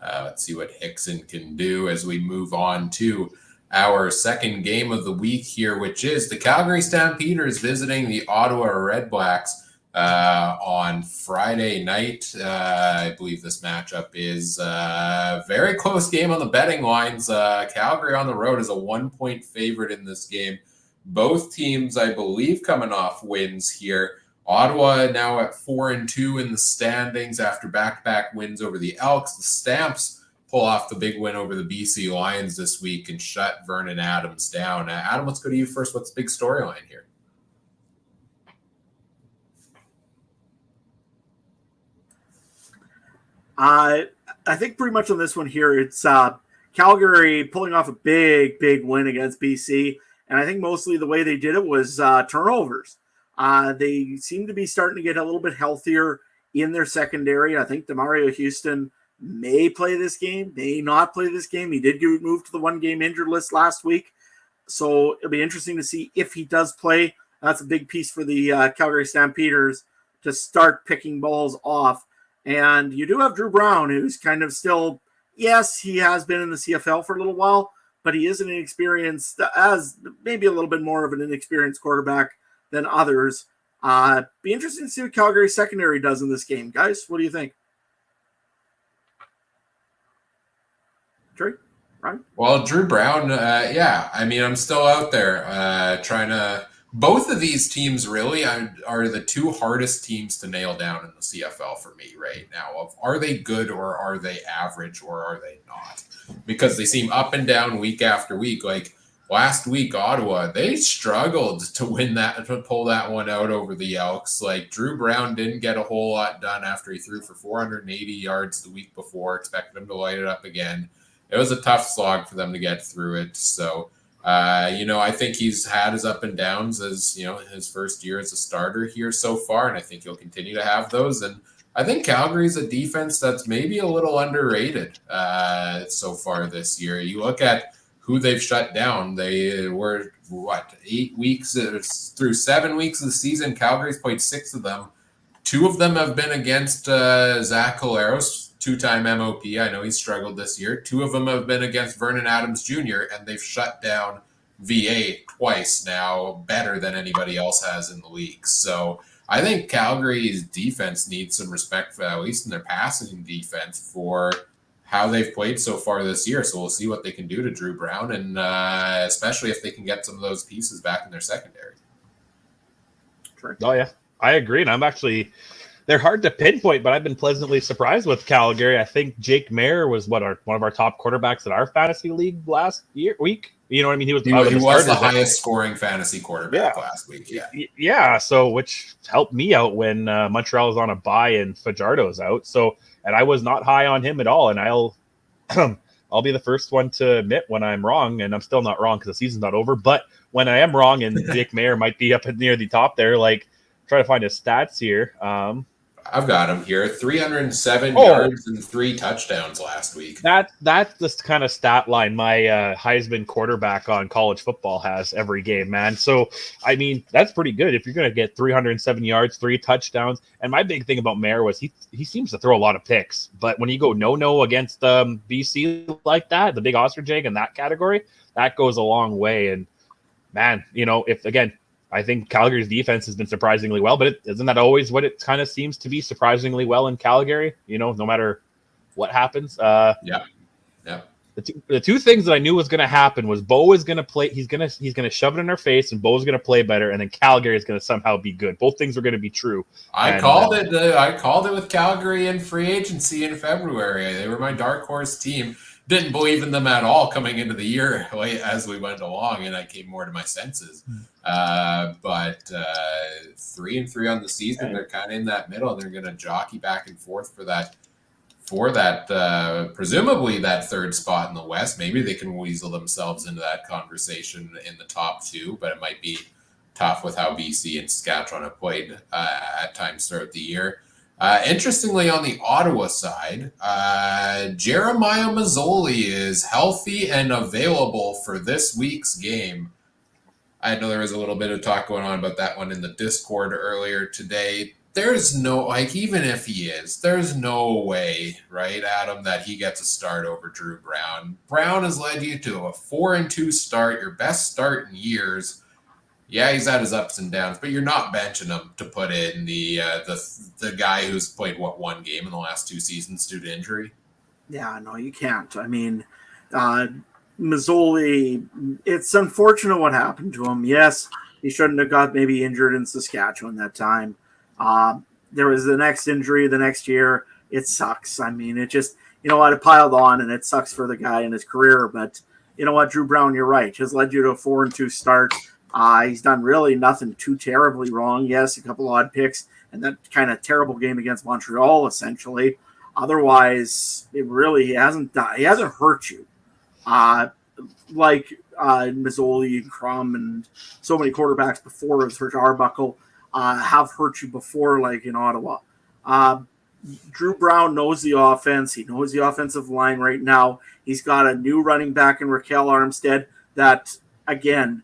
let's see what Hickson can do as we move on to our second game of the week here, which is the Calgary Stampeders visiting the Ottawa Redblacks on Friday night. I believe this matchup is a very close game on the betting lines. Calgary on the road is a 1-point favorite in this game. Both teams, I believe, coming off wins here. Ottawa now at 4-2 in the standings after back-to-back wins over the Elks. The Stamps pull off the big win over the BC Lions this week and shut Vernon Adams down. Adam, let's go to you first. What's the big storyline here? I think pretty much on this one here, it's Calgary pulling off a big win against BC. And I think mostly the way they did it was turnovers. They seem to be starting to get a little bit healthier in their secondary. I think DeMario Houston may play this game, may not play this game. He did get moved to the 1-game injured list last week. So it'll be interesting to see if he does play. That's a big piece for the Calgary Stampeders to start picking balls off. And you do have Drew Brown, who's kind of still, yes, he has been in the CFL for a little while, but he is an inexperienced, as maybe a little bit more of an inexperienced quarterback than others. Be interesting to see what Calgary secondary does in this game. Guys, what do you think? Trey? Ryan? Well, Drew Brown, I'm still out there trying to... Both of these teams really are the two hardest teams to nail down in the CFL for me right now. Are they good or are they average or are they not? Because they seem up and down week after week. Like last week, Ottawa, they struggled to pull that one out over the Elks. Like Drew Brown didn't get a whole lot done after he threw for 480 yards the week before. Expected him to light it up again. It was a tough slog for them to get through it. So, I think he's had his up and downs as, his first year as a starter here so far, and I think he'll continue to have those. And I think Calgary's a defense that's maybe a little underrated so far this year. You look at who they've shut down. They were, 8 weeks through 7 weeks of the season. Calgary's played 6 of them. 2 of them have been against Zach Collaros, 2-time MOP. I know he's struggled this year. 2 of them have been against Vernon Adams Jr., and they've shut down VA twice now, better than anybody else has in the league. So I think Calgary's defense needs some respect, for, at least in their passing defense, for how they've played so far this year. So we'll see what they can do to Drew Brown, and especially if they can get some of those pieces back in their secondary. Oh, yeah, I agree. And I'm actually, they're hard to pinpoint, but I've been pleasantly surprised with Calgary. I think Jake Mayer was one of our top quarterbacks in our fantasy league last week. You know what I mean? He was the highest scoring fantasy quarterback last week. Yeah. So, which helped me out when Montreal was on a bye and Fajardo's out. So, and I was not high on him at all. And I'll be the first one to admit when I'm wrong, and I'm still not wrong because the season's not over. But when I am wrong, and Jake Mayer might be up near the top there, like try to find his stats here. I've got him here. 307 yards and 3 touchdowns last week. That's the kind of stat line my Heisman quarterback on college football has every game, man. So, I mean, that's pretty good if you're going to get 307 yards, 3 touchdowns. And my big thing about Mayer was he seems to throw a lot of picks. But when you go no against BC like that, the big ostrich egg in that category, that goes a long way. And, man, I think Calgary's defense has been surprisingly well, but isn't that always what it kind of seems to be, surprisingly well in Calgary? No matter what happens. Yeah. The two things that I knew was going to happen was Bo is going to play. He's going to shove it in our face, and Bo's going to play better, and then Calgary is going to somehow be good. Both things are going to be true. I called it with Calgary in free agency in February. They were my dark horse team. Didn't believe in them at all coming into the year as we went along, and I came more to my senses. But 3-3 on the season, they're kind of in that middle, and they're going to jockey back and forth for that presumably that third spot in the West. Maybe they can weasel themselves into that conversation in the top 2, but it might be tough with how BC and Saskatchewan have played at times throughout the year. Interestingly, on the Ottawa side, Jeremiah Mazzoli is healthy and available for this week's game. I know there was a little bit of talk going on about that one in the Discord earlier today. There's no, even if he is, there's no way, right, Adam, that he gets a start over Drew Brown. Brown has led you to a 4-2 start, your best start in years. Yeah, he's had his ups and downs, but you're not benching him to put in the guy who's played, one game in the last 2 seasons due to injury? Yeah, no, you can't. I mean, Mazzoli, it's unfortunate what happened to him. Yes, he shouldn't have got maybe injured in Saskatchewan that time. There was the next injury the next year. It sucks. I mean, it just, it piled on, and it sucks for the guy in his career. But you know what, Drew Brown, you're right. Has led you to a 4-2 start. He's done really nothing too terribly wrong. Yes, a couple odd picks and that kind of terrible game against Montreal, essentially. Otherwise, he hasn't hurt you. Like Mazzoli and Crum and so many quarterbacks before us, Arbuckle, have hurt you before, like in Ottawa. Drew Brown knows the offense. He knows the offensive line right now. He's got a new running back in Raquel Armstead that, again,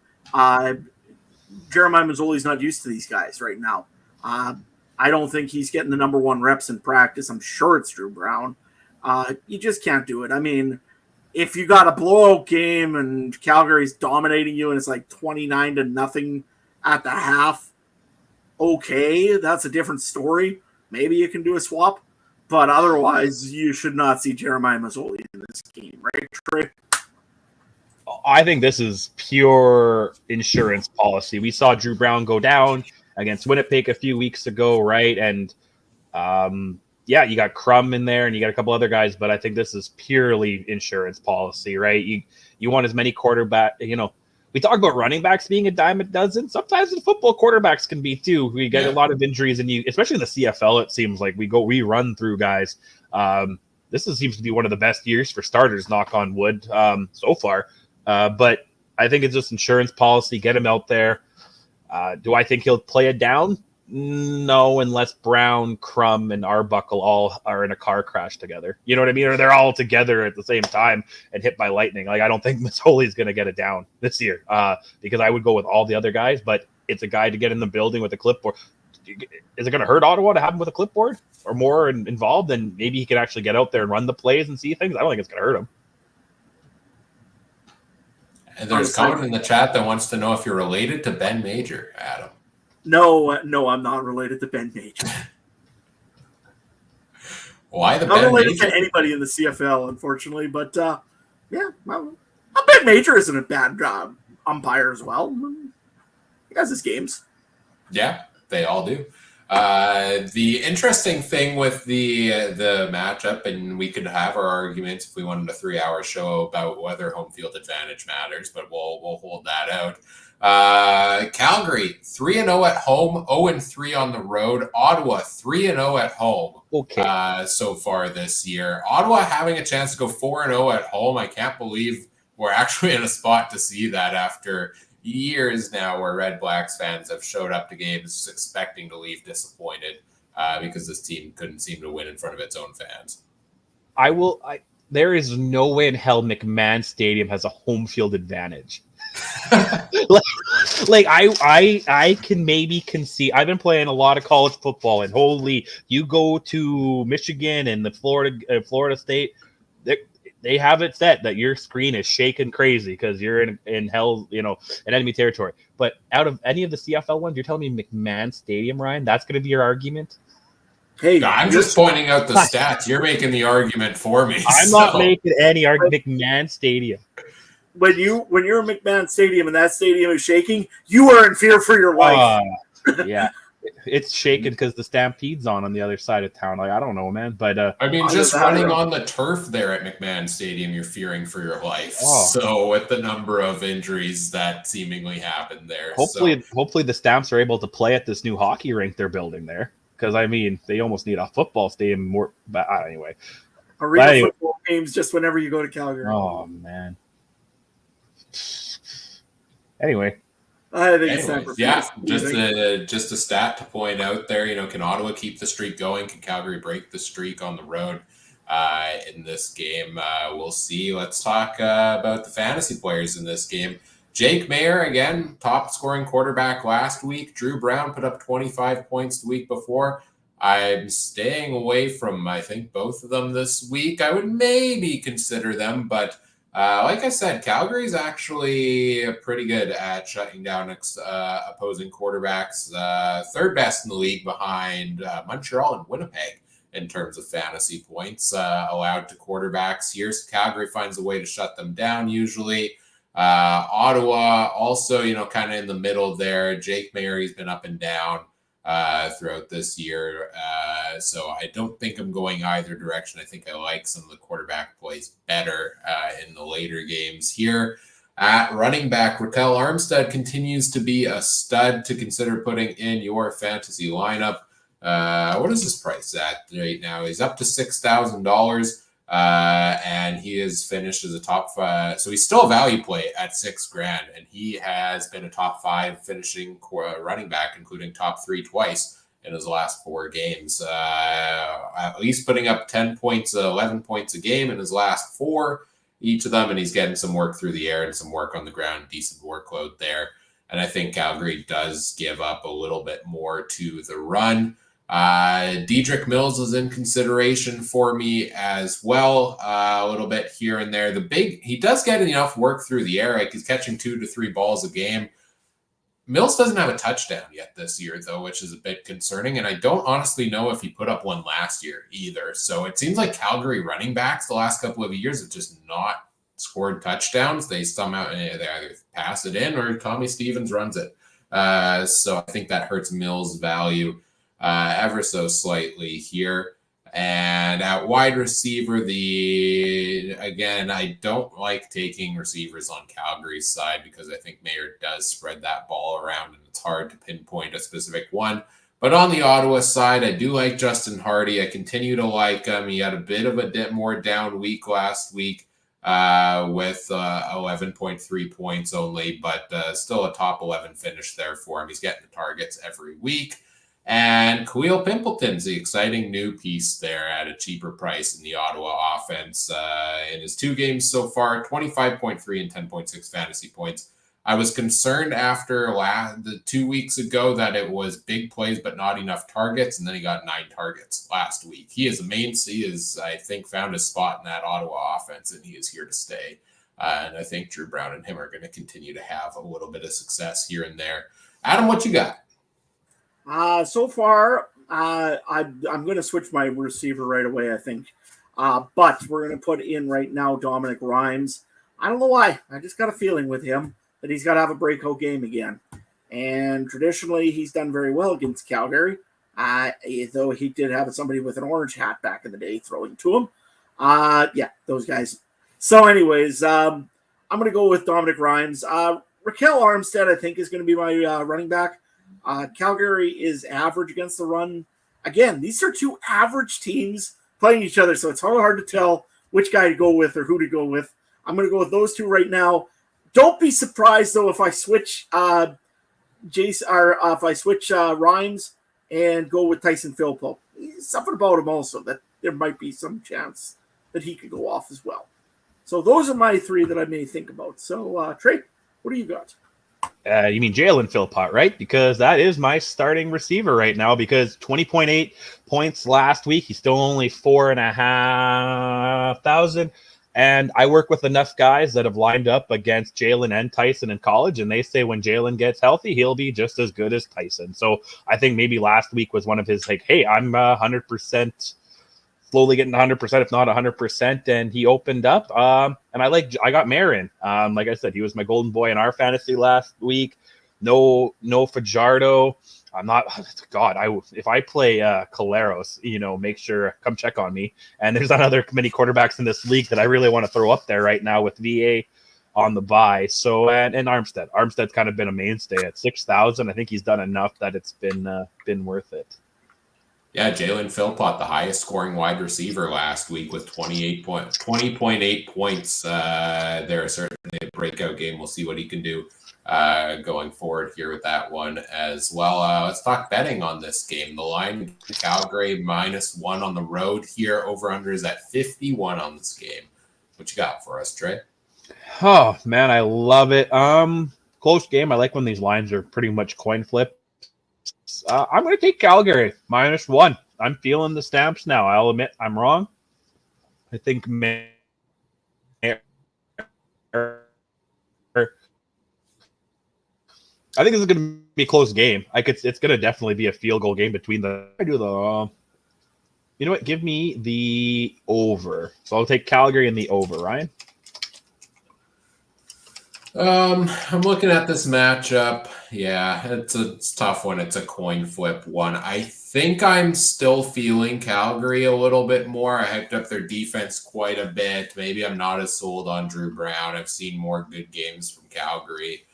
Jeremiah Mazzoli's not used to these guys right now. I don't think he's getting the number 1 reps in practice. I'm sure it's Drew Brown. You just can't do it. I mean, if you got a blowout game and Calgary's dominating you and it's like 29-0 at the half, okay, that's a different story. Maybe you can do a swap, but otherwise you should not see Jeremiah Mazzoli in this game, right, Trey? I think this is pure insurance policy. We saw Drew Brown go down against Winnipeg a few weeks ago, right? And you got Crum in there and you got a couple other guys, but I think this is purely insurance policy, right? You want as many quarterback, we talk about running backs being a dime a dozen. Sometimes in football, quarterbacks can be too. We get a lot of injuries, and especially in the CFL, it seems like we run through guys. This seems to be one of the best years for starters, knock on wood, so far. But I think it's just insurance policy. Get him out there. Do I think he'll play it down? No, unless Brown, Crum, and Arbuckle all are in a car crash together. You know what I mean? Or they're all together at the same time and hit by lightning. Like, I don't think Mazzoli's going to get it down this year because I would go with all the other guys, but it's a guy to get in the building with a clipboard. Is it going to hurt Ottawa to have him with a clipboard or more involved? And maybe he could actually get out there and run the plays and see things. I don't think it's going to hurt him. And there's a comment in the chat that wants to know if you're related to Ben Major, Adam. No, I'm not related to Ben Major. Why the not Ben related Major? to anybody in the CFL, unfortunately. But well, Ben Major isn't a bad umpire as well. He has his games. Yeah, they all do. The interesting thing with the matchup, and we could have our arguments if we wanted a 3-hour show about whether home field advantage matters, but we'll hold that out. Calgary 3-0 at home, 0-3 on the road. Ottawa 3-0 at home. Okay. So far this year, Ottawa having a chance to go 4-0 at home. I can't believe we're actually in a spot to see that after years now where Redblacks fans have showed up to games expecting to leave disappointed because this team couldn't seem to win in front of its own fans. There is no way in hell McMahon Stadium has a home field advantage. I can maybe concede. I've been playing a lot of college football, and holy, you go to Michigan and the Florida State, they have it set that your screen is shaking crazy because you're in hell, in enemy territory. But out of any of the CFL ones, you're telling me McMahon Stadium, Ryan, that's going to be your argument? Hey, I'm just pointing out the stats. You're making the argument for me. I'm not making any argument. McMahon Stadium. When you're in McMahon Stadium and that stadium is shaking, you are in fear for your life. Yeah. It's shaking because the Stampede's on the other side of town. I don't know, man. But just running on the turf there at McMahon Stadium, you're fearing for your life. Oh. So with the number of injuries that seemingly happened there. Hopefully the Stamps are able to play at this new hockey rink they're building there. Because, they almost need a football stadium more. But anyway. Arena football games just whenever you go to Calgary. Oh, man. Anyway. I think it's time for just a stat to point out there. Can Ottawa keep the streak going? Can Calgary break the streak on the road in this game? We'll see. Let's talk about the fantasy players in this game. Jake Maier, again, top scoring quarterback last week. Drew Brown put up 25 points the week before. I'm staying away from, I think, both of them this week. I would maybe consider them, but like I said, Calgary's actually pretty good at shutting down opposing quarterbacks. Third best in the league behind Montreal and Winnipeg in terms of fantasy points allowed to quarterbacks here. So Calgary finds a way to shut them down usually. Ottawa also, kind of in the middle there. Jake Maier, he's been up and down throughout this year. So I don't think I'm going either direction. I think I like some of the quarterback plays better in the later games here. At running back, Raquel Armstead continues to be a stud to consider putting in your fantasy lineup. What is his price at right now? He's up to $6,000. And he has finished as a top 5. So he's still a value play at $6,000, and he has been a top 5 finishing running back, including top 3 twice in his last 4 games. At least putting up 10 points, 11 points a game in his last 4, each of them, and he's getting some work through the air and some work on the ground, decent workload there. And I think Calgary does give up a little bit more to the run. Dedrick Mills is in consideration for me as well, a little bit here and there. He does get enough work through the air, like he's catching 2 to 3 balls a game. Mills doesn't have a touchdown yet this year, though, which is a bit concerning, and I don't honestly know if he put up one last year either. So it seems like Calgary running backs the last couple of years have just not scored touchdowns. They either pass it in or Tommy Stevens runs it. So I think that hurts Mills' value ever so slightly here. And at wide receiver, again, I don't like taking receivers on Calgary's side because I think Maier does spread that ball around and it's hard to pinpoint a specific one. But on the Ottawa side, I do like Justin Hardy. I continue to like him. He had a bit of a more down week last week with 11.3 points only, but still a top 11 finish there for him. He's getting the targets every week. And Khalil Pimpleton's the exciting new piece there at a cheaper price in the Ottawa offense. In his 2 games so far, 25.3 and 10.6 fantasy points. I was concerned after the 2 weeks ago that it was big plays but not enough targets, and then he got 9 targets last week. He is I think, found his spot in that Ottawa offense, and he is here to stay. And I think Drew Brown and him are going to continue to have a little bit of success here and there. Adam, what you got? So far, I'm going to switch my receiver right away, I think. But we're going to put in right now Dominic Rhymes. I don't know why. I just got a feeling with him that he's got to have a breakout game again. And traditionally, he's done very well against Calgary, though he did have somebody with an orange hat back in the day throwing to him. Yeah, those guys. So anyways, I'm going to go with Dominic Rhymes. Raquel Armstead, I think, is going to be my running back. Calgary is average against the run. Again, these are two average teams playing each other, so it's hard to tell which guy to go with or who to go with. I'm going to go with those two right now. Don't be surprised, though, if I switch Rhymes and go with Tyson Philpo. Something about him also that there might be some chance that he could go off as well. So those are my three that I may think about. So, Trey, what do you got? You mean Jalen Philpott, right? Because that is my starting receiver right now, because 20.8 points last week. He's still only 4,500. And I work with enough guys that have lined up against Jalen and Tyson in college, and they say when Jalen gets healthy, he'll be just as good as Tyson. So I think maybe last week was one of his, like, hey, I'm 100%, slowly getting 100%, if not 100%, and he opened up. And I got Marin. Like I said, he was my golden boy in our fantasy last week. No Fajardo. I'm not. God, if I play Caleros, make sure come check on me. And there's not other many quarterbacks in this league that I really want to throw up there right now with VA on the bye. So and Armstead. Armstead's kind of been a mainstay at 6,000. I think he's done enough that it's been worth it. Yeah, Jalen Philpott, the highest scoring wide receiver last week with 20.8 points. There, certainly a breakout game. We'll see what he can do going forward here with that one as well. Let's talk betting on this game. The line, Calgary -1 on the road here. Over-under is at 51 on this game. What you got for us, Trey? Oh, man, I love it. Close game. I like when these lines are pretty much coin flip. I'm going to take Calgary -1. I'm feeling the Stamps now. I'll admit I'm wrong. I think this is going to be a close game. It's going to definitely be a field goal game between the. You know what? Give me the over. So I'll take Calgary in the over. Ryan. I'm looking at this matchup. Yeah, it's a tough one. It's a coin flip one. I think I'm still feeling Calgary a little bit more. I hyped up their defense quite a bit. Maybe I'm not as sold on Drew Brown. I've seen more good games from Calgary.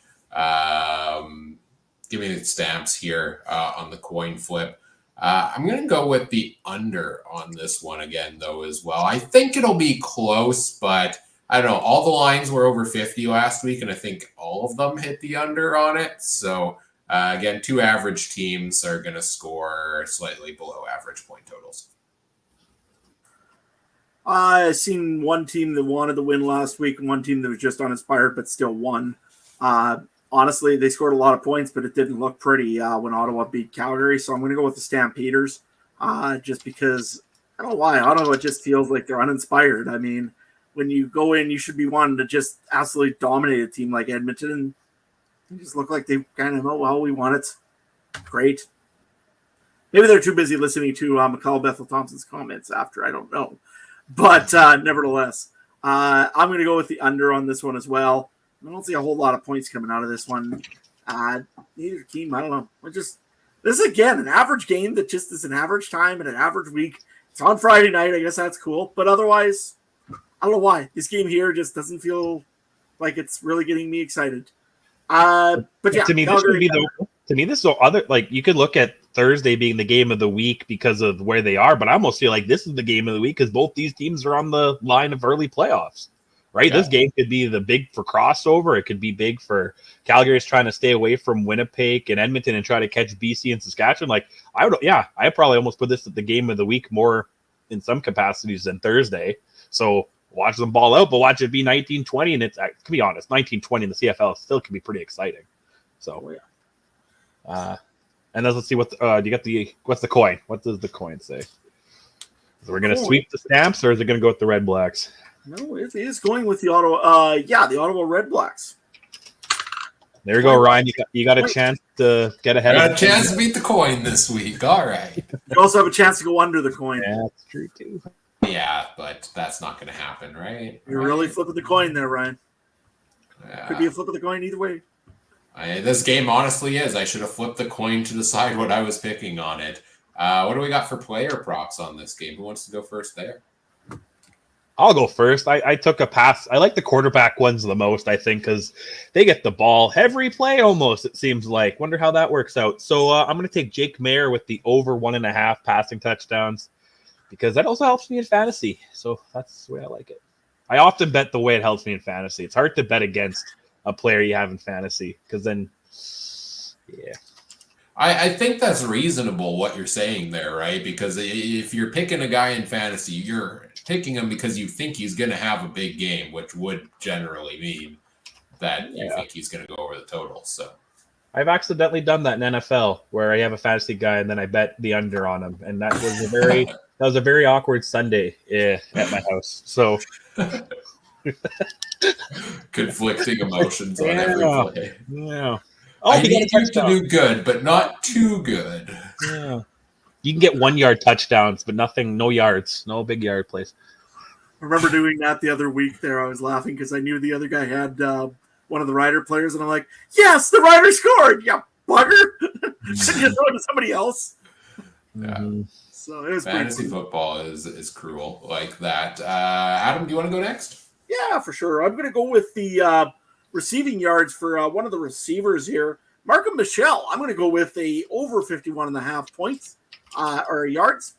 Give me the Stamps here on the coin flip. I'm going to go with the under on this one again, though, as well. I think it'll be close, but I don't know. All the lines were over 50 last week, and I think all of them hit the under on it. So, again, two average teams are going to score slightly below average point totals. I've seen one team that wanted to win last week and one team that was just uninspired but still won. Honestly, they scored a lot of points, but it didn't look pretty when Ottawa beat Calgary. So I'm going to go with the Stampeders just because, I don't know why, Ottawa just feels like they're uninspired. I mean, when you go in, you should be wanting to just absolutely dominate a team like Edmonton. They just look like they kind of know, well, we want it. Great. Maybe they're too busy listening to McCall Bethel Thompson's comments after. I don't know. But nevertheless, I'm going to go with the under on this one as well. I don't see a whole lot of points coming out of this one. Neither team, I don't know. This is, again, an average game that just is an average time and an average week. It's on Friday night. I guess that's cool. But otherwise, I don't know why. This game here just doesn't feel like it's really getting me excited. But yeah, to me, this would be this is other, like, you could look at Thursday being the game of the week because of where they are, but I almost feel like this is the game of the week because both these teams are on the line of early playoffs, right? Yeah. This game could be the big for crossover. It could be big for Calgary's trying to stay away from Winnipeg and Edmonton and try to catch BC and Saskatchewan. Like, I probably almost put this at the game of the week more in some capacities than Thursday. So watch them ball out, but watch it be 19-20, and to be honest, 19-20 in the CFL still can be pretty exciting. So, and let's see what what's the coin? What does the coin say? So we're going to sweep the Stamps, or is it going to go with the Redblacks? No, it is going with the Ottawa. The Ottawa Redblacks. There you go, Ryan. You got a chance to get ahead. Got a chance to beat the coin this week. All right. You also have a chance to go under the coin. Yeah, that's true too. Yeah, but that's not going to happen, right? You're really flipping the coin there, Ryan. Yeah. Could be a flip of the coin either way. This game honestly is. I should have flipped the coin to decide what I was picking on it. What do we got for player props on this game? Who wants to go first there? I'll go first. I took a pass. I like the quarterback ones the most, I think, because they get the ball every play almost, it seems like. Wonder how that works out. So I'm going to take Jake Mayer with the over 1.5 passing touchdowns because that also helps me in fantasy. So that's the way I like it. I often bet the way it helps me in fantasy. It's hard to bet against a player you have in fantasy because then, yeah. I think that's reasonable what you're saying there, right? Because if you're picking a guy in fantasy, you're picking him because you think he's going to have a big game, which would generally mean that you think he's going to go over the total. So I've accidentally done that in NFL where I have a fantasy guy and then I bet the under on him, and that was a very awkward Sunday at my house. So conflicting emotions on every play. Yeah. Oh, I need you to do good, but not too good. Yeah. You can get 1 yard touchdowns, but no yards, no big yard plays. I remember doing that the other week there. I was laughing because I knew the other guy had one of the Rider players, and I'm like, yes, the Rider scored, you bugger. Should you throw it to somebody else? Yeah. So it was fantasy football is cruel like that. Adam, do you want to go next? Yeah, for sure. I'm going to go with the receiving yards for one of the receivers here, Markham Michelle. I'm going to go with a over 51.5 points or yards.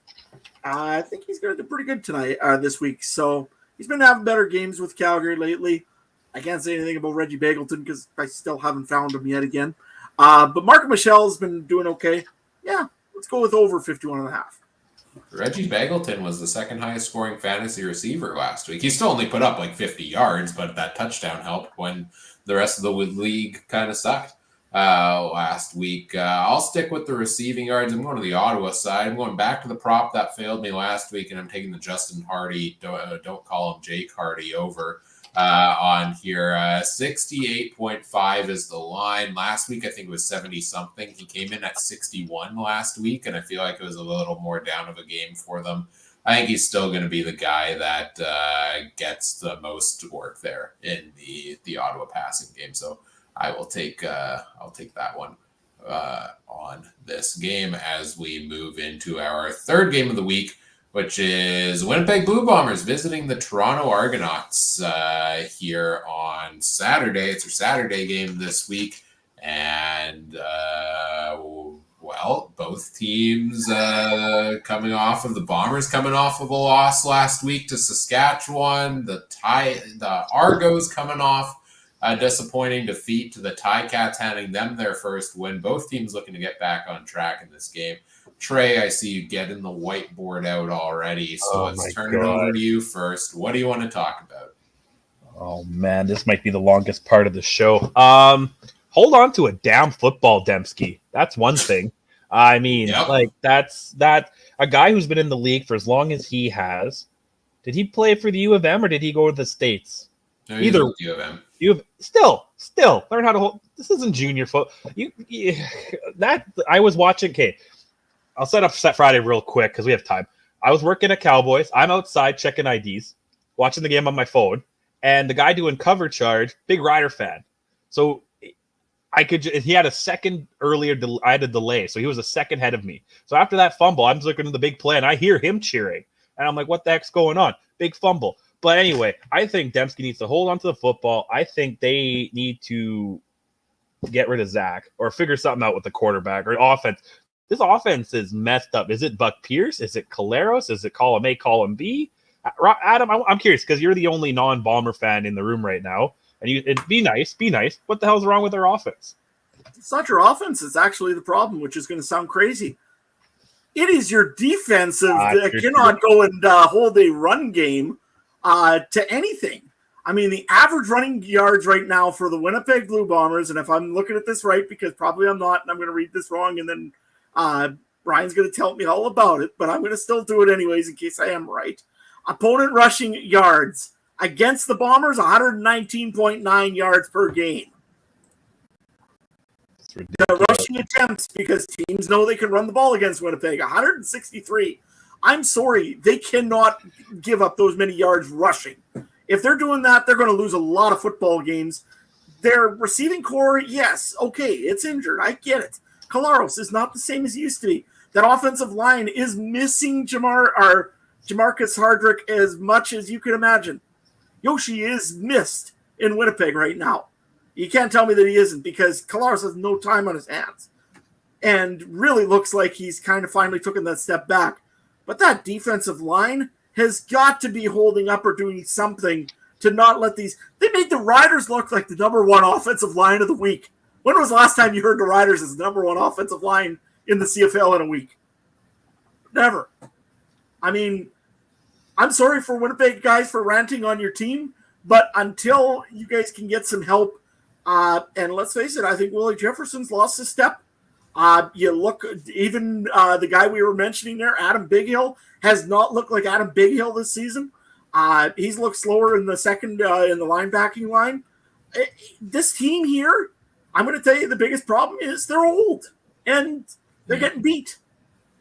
I think he's going to do pretty good tonight, this week. So he's been having better games with Calgary lately. I can't say anything about Reggie Bagleton because I still haven't found him yet again. But Markham Michelle's been doing okay. Yeah, let's go with over 51.5. Reggie Bagleton was the second highest scoring fantasy receiver last week. He still only put up like 50 yards, but that touchdown helped when the rest of the league kind of sucked last week. I'll stick with the receiving yards. I'm going to the Ottawa side. I'm going back to the prop that failed me last week, and I'm taking the Justin Hardy, don't call him Jake Hardy, over on here. 68.5 is the line. Last week, I think it was 70-something. He came in at 61 last week, and I feel like it was a little more down of a game for them. I think he's still going to be the guy that gets the most work there in the Ottawa passing game. So I will take that one on this game as we move into our third game of the week, which is Winnipeg Blue Bombers visiting the Toronto Argonauts here on Saturday. It's our Saturday game this week. And, both teams coming off of the Bombers coming off of a loss last week to Saskatchewan. The Argos coming off a disappointing defeat to the Ticats, handing them their first win. Both teams looking to get back on track in this game. Trey, I see you getting the whiteboard out already, so let's turn it over to you first. What do you want to talk about? Oh, man, this might be the longest part of the show. Hold on to a damn football, Dembski. That's one thing. I mean, that's a guy who's been in the league for as long as he has. Did he play for the U of M or did he go to the States? No, either U of M. Still learn how to hold. This isn't junior foot. I was watching. Okay, I'll set up Friday real quick because we have time. I was working at Cowboys. I'm outside checking IDs, watching the game on my phone, and the guy doing cover charge, big Rider fan. So he had a second earlier. I had a delay, so he was a second ahead of me. So after that fumble, I'm looking at the big play, and I hear him cheering, and I'm like, "What the heck's going on?" Big fumble. But anyway, I think Dembski needs to hold on to the football. I think they need to get rid of Zach or figure something out with the quarterback or offense. This offense is messed up. Is it Buck Pierce? Is it Caleros? Is it column A, column B? Adam, I'm curious because you're the only non-Bomber fan in the room right now. And be nice. What the hell's wrong with their offense? It's not your offense. It's actually the problem, which is going to sound crazy. It is your defensive that cannot go and hold a run game to anything. I mean, the average running yards right now for the Winnipeg Blue Bombers, and if I'm looking at this right, because probably I'm not, and I'm going to read this wrong, and then Brian's going to tell me all about it, but I'm going to still do it anyways in case I am right. Opponent rushing yards, Against the Bombers, 119.9 yards per game. The rushing attempts, because teams know they can run the ball against Winnipeg, 163. I'm sorry, they cannot give up those many yards rushing. If they're doing that, they're going to lose a lot of football games. Their receiving core, yes, okay, it's injured. I get it. Collaros is not the same as he used to be. That offensive line is missing Jamarcus Hardrick as much as you can imagine. Yoshi is missed in Winnipeg right now. You can't tell me that he isn't, because Collaros has no time on his hands and really looks like he's kind of finally taken that step back. But that defensive line has got to be holding up or doing something to not let these... They made the Riders look like the number one offensive line of the week. When was the last time you heard the Riders as the number one offensive line in the CFL in a week? Never. I mean, I'm sorry for Winnipeg guys for ranting on your team, but until you guys can get some help, and let's face it, I think Willie Jefferson's lost his step. You look, even the guy we were mentioning there, Adam Bighill, has not looked like Adam Bighill this season. He's looked slower in the second in the linebacking line. This team here, I'm going to tell you the biggest problem is they're old and they're getting beat.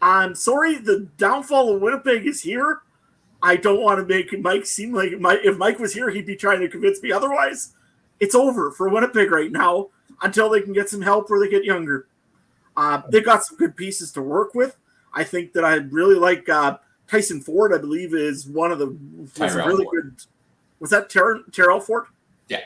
I'm sorry, the downfall of Winnipeg is here. I don't want to make Mike seem like if Mike was here, he'd be trying to convince me otherwise. It's over for Winnipeg right now until they can get some help or they get younger. They've got some good pieces to work with. I think that I really like Tyson Ford, I believe, is one of the really good. Was that Terrell Ford? Yeah.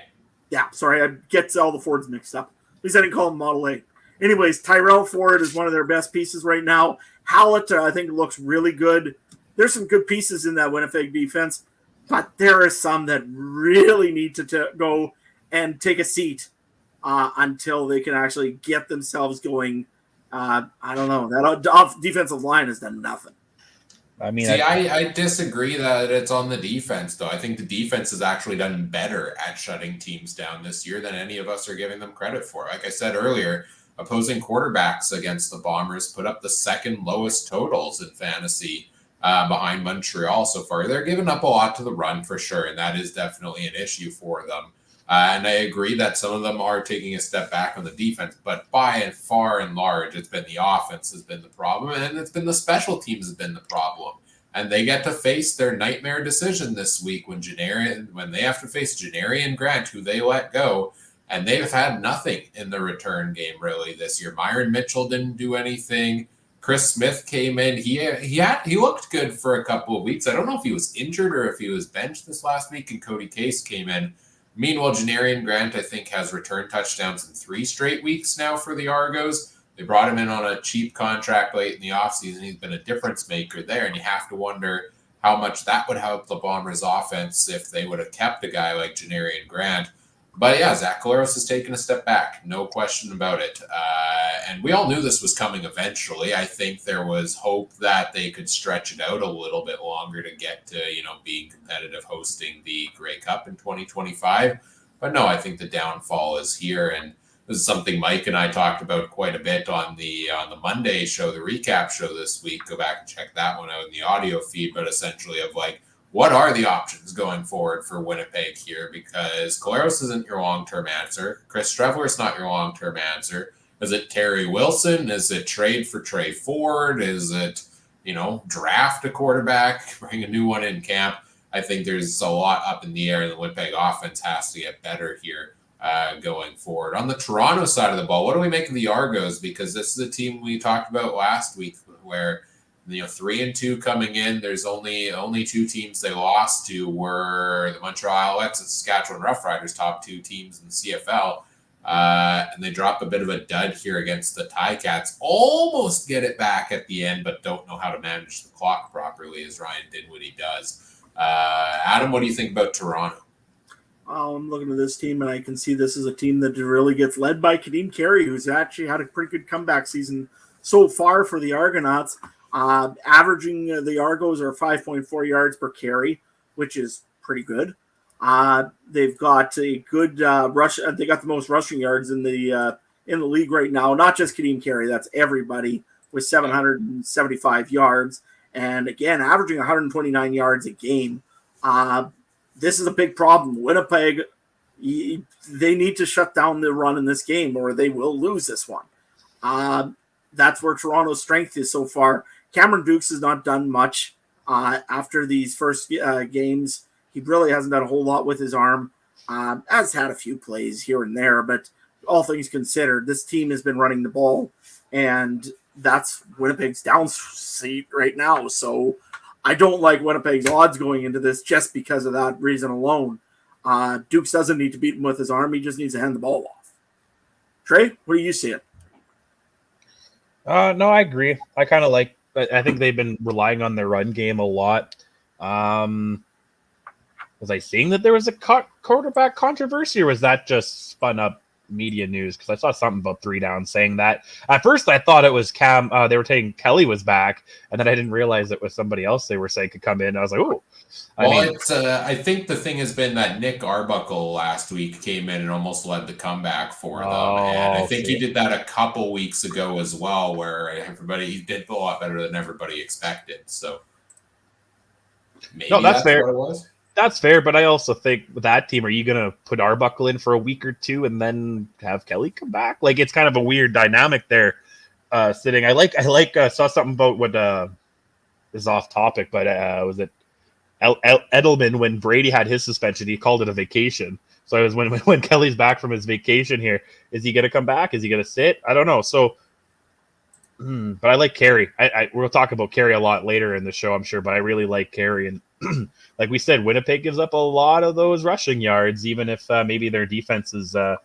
Yeah, sorry, I get all the Fords mixed up. At least I didn't call him Model A. Anyways, Tyrell Ford is one of their best pieces right now. Hallett, I think, looks really good. There's some good pieces in that Winnipeg defense, but there are some that really need to go and take a seat until they can actually get themselves going. I don't know. That defensive line has done nothing. I mean, I disagree that it's on the defense, though. I think the defense has actually done better at shutting teams down this year than any of us are giving them credit for. Like I said earlier, opposing quarterbacks against the Bombers put up the second lowest totals in fantasy behind Montreal so far. They're giving up a lot to the run for sure, and that is definitely an issue for them. And I agree that some of them are taking a step back on the defense, but by and far and large, it's been the offense has been the problem, and it's been the special teams has been the problem. And they get to face their nightmare decision this week when they have to face Janarian and Grant, who they let go, and they've had nothing in the return game really this year. Myron Mitchell didn't do anything. Chris Smith came in. He looked good for a couple of weeks. I don't know if he was injured or if he was benched this last week, and Cody Case came in. Meanwhile, Janarian Grant, I think, has returned touchdowns in 3 straight weeks now for the Argos. They brought him in on a cheap contract late in the offseason. He's been a difference maker there, and you have to wonder how much that would help the Bombers' offense if they would have kept a guy like Janarian Grant. But yeah, Zach Collaros has taken a step back, no question about it. And we all knew this was coming eventually. I think there was hope that they could stretch it out a little bit longer to get to, being competitive hosting the Grey Cup in 2025. But no, I think the downfall is here. And this is something Mike and I talked about quite a bit on the Monday show, the recap show this week. Go back and check that one out in the audio feed, but essentially of what are the options going forward for Winnipeg here? Because Collaros isn't your long-term answer. Chris Trevor is not your long-term answer. Is it Terry Wilson? Is it trade for Trey Ford? Is it, draft a quarterback, bring a new one in camp? I think there's a lot up in the air, and the Winnipeg offense has to get better here going forward. On the Toronto side of the ball, what do we make of the Argos? Because this is a team we talked about last week where 3-2 coming in. There's only 2 teams they lost to were the Montreal Alouettes and Saskatchewan Roughriders, top 2 teams in the CFL. And they drop a bit of a dud here against the Ticats. Almost get it back at the end, but don't know how to manage the clock properly as Ryan Dinwiddie does. Adam, what do you think about Toronto? I'm looking at this team, and I can see this is a team that really gets led by Kadeem Carey, who's actually had a pretty good comeback season so far for the Argonauts. Averaging the Argos are 5.4 yards per carry, which is pretty good. They've got a good rush. They got the most rushing yards in the league right now. Not just Kadeem Carey, that's everybody with 775 yards, and again averaging 129 yards a game. this is a big problem. Winnipeg, they need to shut down the run in this game or they will lose this one. That's where Toronto's strength is so far. Cameron Dukes has not done much after these first games. He really hasn't done a whole lot with his arm. Has had a few plays here and there, but all things considered, this team has been running the ball, and that's Winnipeg's down seat right now. So I don't like Winnipeg's odds going into this just because of that reason alone. Dukes doesn't need to beat him with his arm. He just needs to hand the ball off. Trey, what do you see it? No, I agree. I kind of like. I think they've been relying on their run game a lot. Was I seeing that there was a quarterback controversy, or was that just spun up media news? Because I saw something about 3 downs saying that. At first, I thought it was Cam. They were saying Kelly was back, and then I didn't realize it was somebody else they were saying could come in. I was like, "Oh." I think the thing has been that Nick Arbuckle last week came in and almost led the comeback for them, and I think he did that a couple weeks ago as well, where he did a lot better than everybody expected. So maybe that's fair. What it was. That's fair, but I also think with that team, are you going to put Arbuckle in for a week or two and then have Kelly come back? Like, it's kind of a weird dynamic there sitting. I saw something about what is off topic, but was it Edelman, when Brady had his suspension, he called it a vacation. So it was when Kelly's back from his vacation here, is he going to come back? Is he going to sit? I don't know. So, but I like Carey. We'll talk about Carey a lot later in the show, I'm sure, but I really like Carey. And like we said, Winnipeg gives up a lot of those rushing yards, even if maybe their defense is, I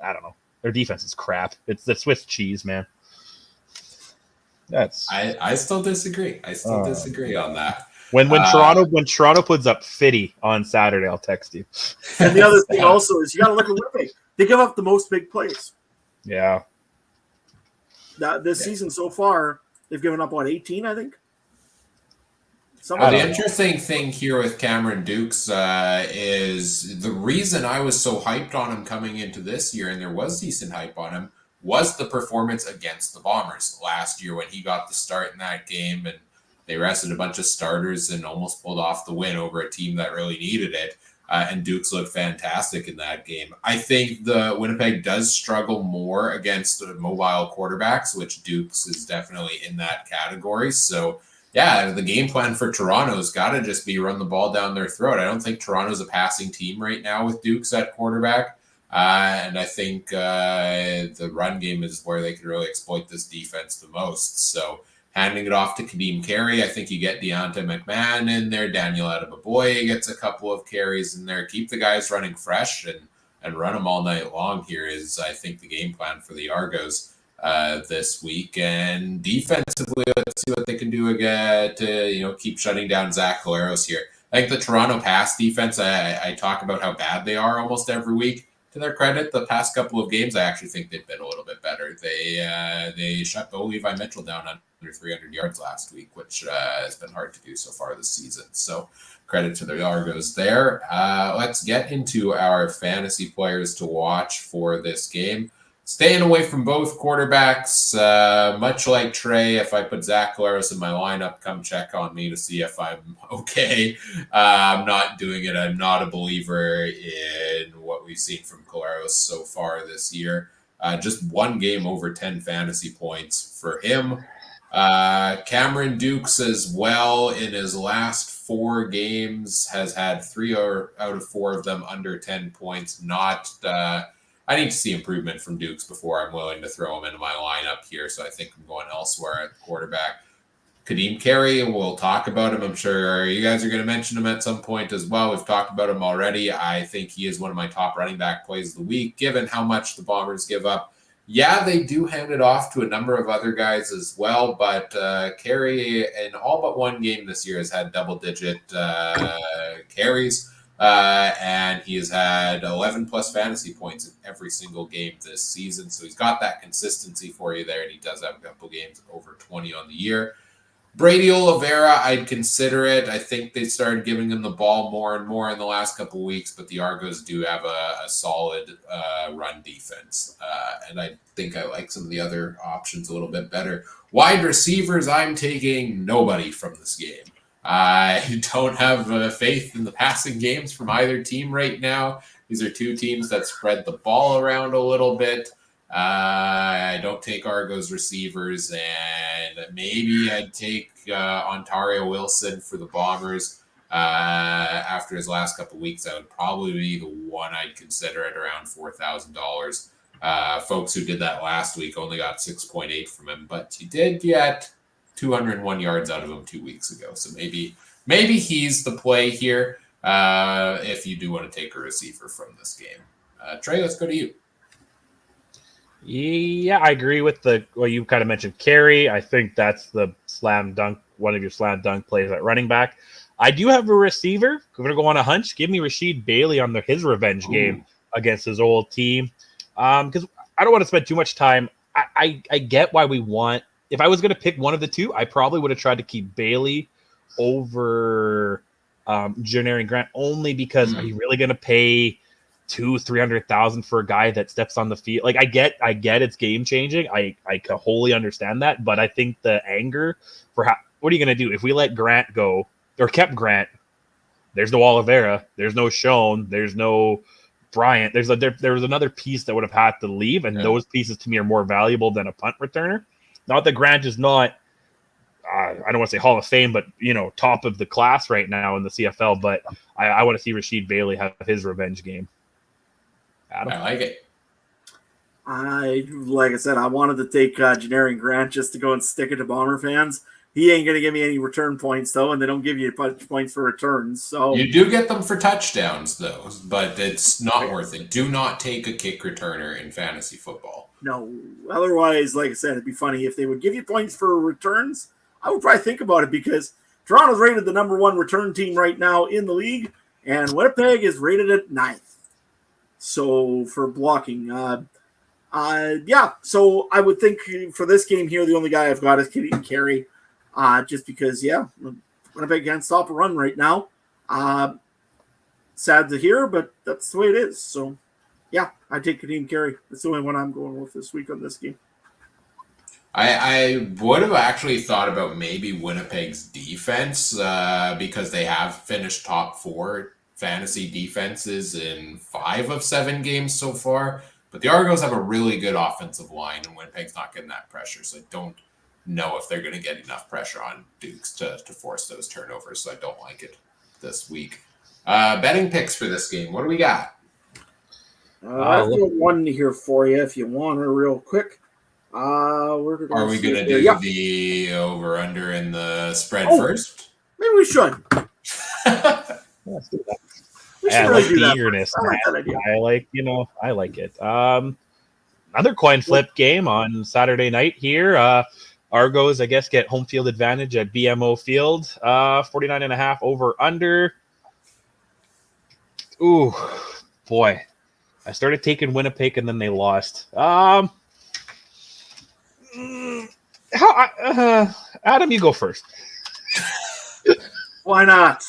don't know, their defense is crap. It's the Swiss cheese, man. I still disagree. I disagree on that. When Toronto puts up 50 on Saturday, I'll text you. And the other thing also is you got to look at Winnipeg. They give up the most big plays. Yeah. This season so far, they've given up 18, I think. The interesting thing here with Cameron Dukes is the reason I was so hyped on him coming into this year, and there was decent hype on him, was the performance against the Bombers last year when he got the start in that game, and they rested a bunch of starters and almost pulled off the win over a team that really needed it. And Dukes looked fantastic in that game. I think the Winnipeg does struggle more against mobile quarterbacks, which Dukes is definitely in that category. So, yeah, the game plan for Toronto's got to just be run the ball down their throat. I don't think Toronto's a passing team right now with Dukes at quarterback. And I think the run game is where they can really exploit this defense the most. So handing it off to Kadeem Carey, I think you get Deonta McMahon in there. Daniel Adeboboye gets a couple of carries in there. Keep the guys running fresh and run them all night long here is, I think, the game plan for the Argos this week. And defensively, let's see what they can do again to keep shutting down Zach Collaros here. I think the Toronto pass defense, I talk about how bad they are almost every week. To their credit, the past couple of games, I actually think they've been a little bit better. They shut Bo Levi Mitchell down under 300 yards last week, which has been hard to do so far this season. So credit to the Argos there. Let's get into our fantasy players to watch for this game. Staying away from both quarterbacks, much like Trey, if I put Zach Collaros in my lineup, come check on me to see if I'm okay. I'm not doing it. I'm not a believer in what we've seen from Collaros so far this year. Just one game over 10 fantasy points for him. Cameron Dukes as well in his last 4 games has had 3 out of 4 of them under 10 points. I need to see improvement from Dukes before I'm willing to throw him into my lineup here. So I think I'm going elsewhere at quarterback. Kadeem Carey, we'll talk about him. I'm sure you guys are going to mention him at some point as well. We've talked about him already. I think he is one of my top running back plays of the week, given how much the Bombers give up. Yeah, they do hand it off to a number of other guys as well, but Carey in all but one game this year has had double-digit carries. And he has had 11 plus fantasy points in every single game this season. So he's got that consistency for you there, and he does have a couple games over 20 on the year. Brady Oliveira, I'd consider it. I think they started giving him the ball more and more in the last couple of weeks, but the Argos do have a solid run defense. And I think I like some of the other options a little bit better. Wide receivers, I'm taking nobody from this game. I don't have faith in the passing games from either team right now. These are two teams that spread the ball around a little bit. I don't take Argo's receivers, and maybe I'd take Ontario Wilson for the Bombers. After his last couple of weeks, that would probably be the one I'd consider at around $4,000. Folks who did that last week only got 6.8 from him, but you did get 201 yards out of him 2 weeks ago. So maybe he's the play here if you do want to take a receiver from this game. Trey, let's go to you. Yeah, I agree with you kind of mentioned Carey. I think that's the slam dunk, one of your slam dunk plays at running back. I do have a receiver. We're going to go on a hunch. Give me Rashid Bailey on his revenge game against his old team. Because I don't want to spend too much time. I get why we want. If I was going to pick one of the two, I probably would have tried to keep Bailey over Janarian Grant, only because are you really going to pay $200,000-$300,000 for a guy that steps on the field? Like I get it's game changing. I can wholly understand that, but I think the anger for what are you going to do if we let Grant go or kept Grant? There's no Oliveira, there's no Schoen, there's no Bryant. There was another piece that would have had to leave, and those pieces to me are more valuable than a punt returner. Not that Grant is not, I don't want to say Hall of Fame, but top of the class right now in the CFL. But I want to see Rashid Bailey have his revenge game. Adam? I like it. Like I said, I wanted to take Janarian Grant just to go and stick it to Bomber fans. He ain't going to give me any return points, though, and they don't give you points for returns. So you do get them for touchdowns, though, but it's not worth it. Do not take a kick returner in fantasy football. No. Otherwise, like I said, it'd be funny if they would give you points for returns. I would probably think about it because Toronto's rated the number one return team right now in the league, and Winnipeg is rated at 9th. So for blocking, so I would think for this game here, the only guy I've got is Carey. Just because, Winnipeg can't stop a run right now. Sad to hear, but that's the way it is. So, I take Kadeem Carey. That's the only one I'm going with this week on this game. I would have actually thought about maybe Winnipeg's defense because they have finished top 4 fantasy defenses in 5 of 7 games so far. But the Argos have a really good offensive line, and Winnipeg's not getting that pressure. So I don't know if they're going to get enough pressure on Dukes to force those turnovers. So I don't like it this week. Betting picks for this game. What do we got? I've got one here for you if you want her real quick. Are we going to do the over-under and the spread first? Maybe we should. Let's do that. I like the eagerness. I like it. Another coin flip game on Saturday night here. Argos, I guess, get home field advantage at BMO Field. 49.5 over under. Ooh, boy. I started taking Winnipeg and then they lost. Adam, you go first. Why not?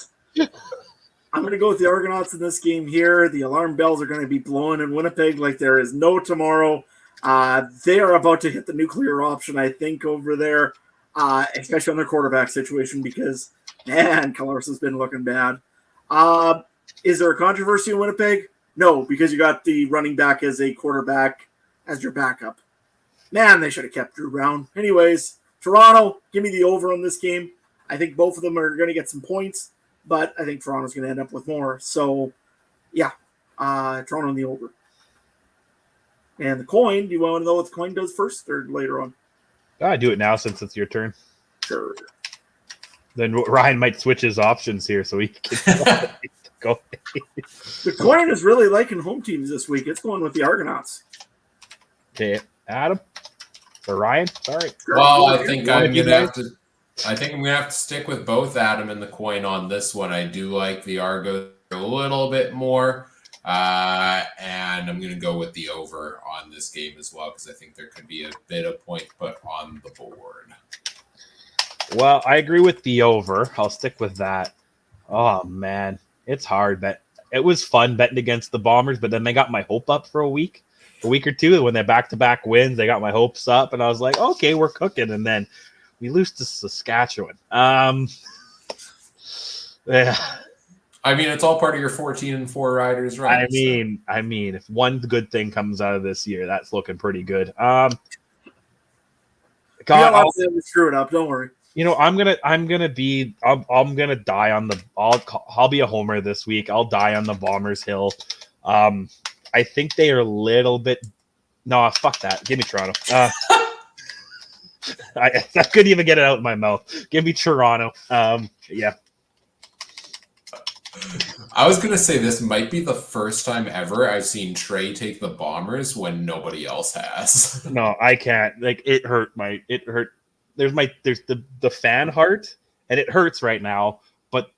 I'm going to go with the Argonauts in this game here. The alarm bells are going to be blowing in Winnipeg like there is no tomorrow. They are about to hit the nuclear option, I think, over there, especially on their quarterback situation because, man, Colors has been looking bad. Is there a controversy in Winnipeg? No, because you got the running back as a quarterback as your backup. Man, they should have kept Drew Brown. Anyways, Toronto, give me the over on this game. I think both of them are going to get some points, but I think Toronto's going to end up with more. So, Toronto on the over. And the coin, do you want to know what the coin does first or later on? I do it now since it's your turn. Sure. Then Ryan might switch his options here so he can go. The coin is really liking home teams this week. It's going with the Argonauts. Okay, Adam or Ryan? Sorry. Well, I think I'm going to have to. I think I'm going to have to stick with both Adam and the coin on this one. I do like the Argos a little bit more. And I'm going to go with the over on this game as well because I think there could be a bit of point put on the board. Well, I agree with the over. I'll stick with that. Oh, man. It's hard. It was fun betting against the Bombers, but then they got my hope up for a week or two. When they're back-to-back wins, they got my hopes up, and I was like, okay, we're cooking. And then we lose to Saskatchewan. Yeah. I mean, it's all part of your 14-4 Riders, right? I mean, if one good thing comes out of this year, that's looking pretty good. Screw it up. Don't worry. I'm gonna die on the. I'll be a homer this week. I'll die on the Bombers hill. I think they are a little bit. No, fuck that. Give me Toronto. I couldn't even get it out of my mouth. Give me Toronto. Yeah. I was gonna say this might be the first time ever I've seen Trey take the Bombers when nobody else has. No, I can't. Like it hurt. There's the fan heart, and it hurts right now. But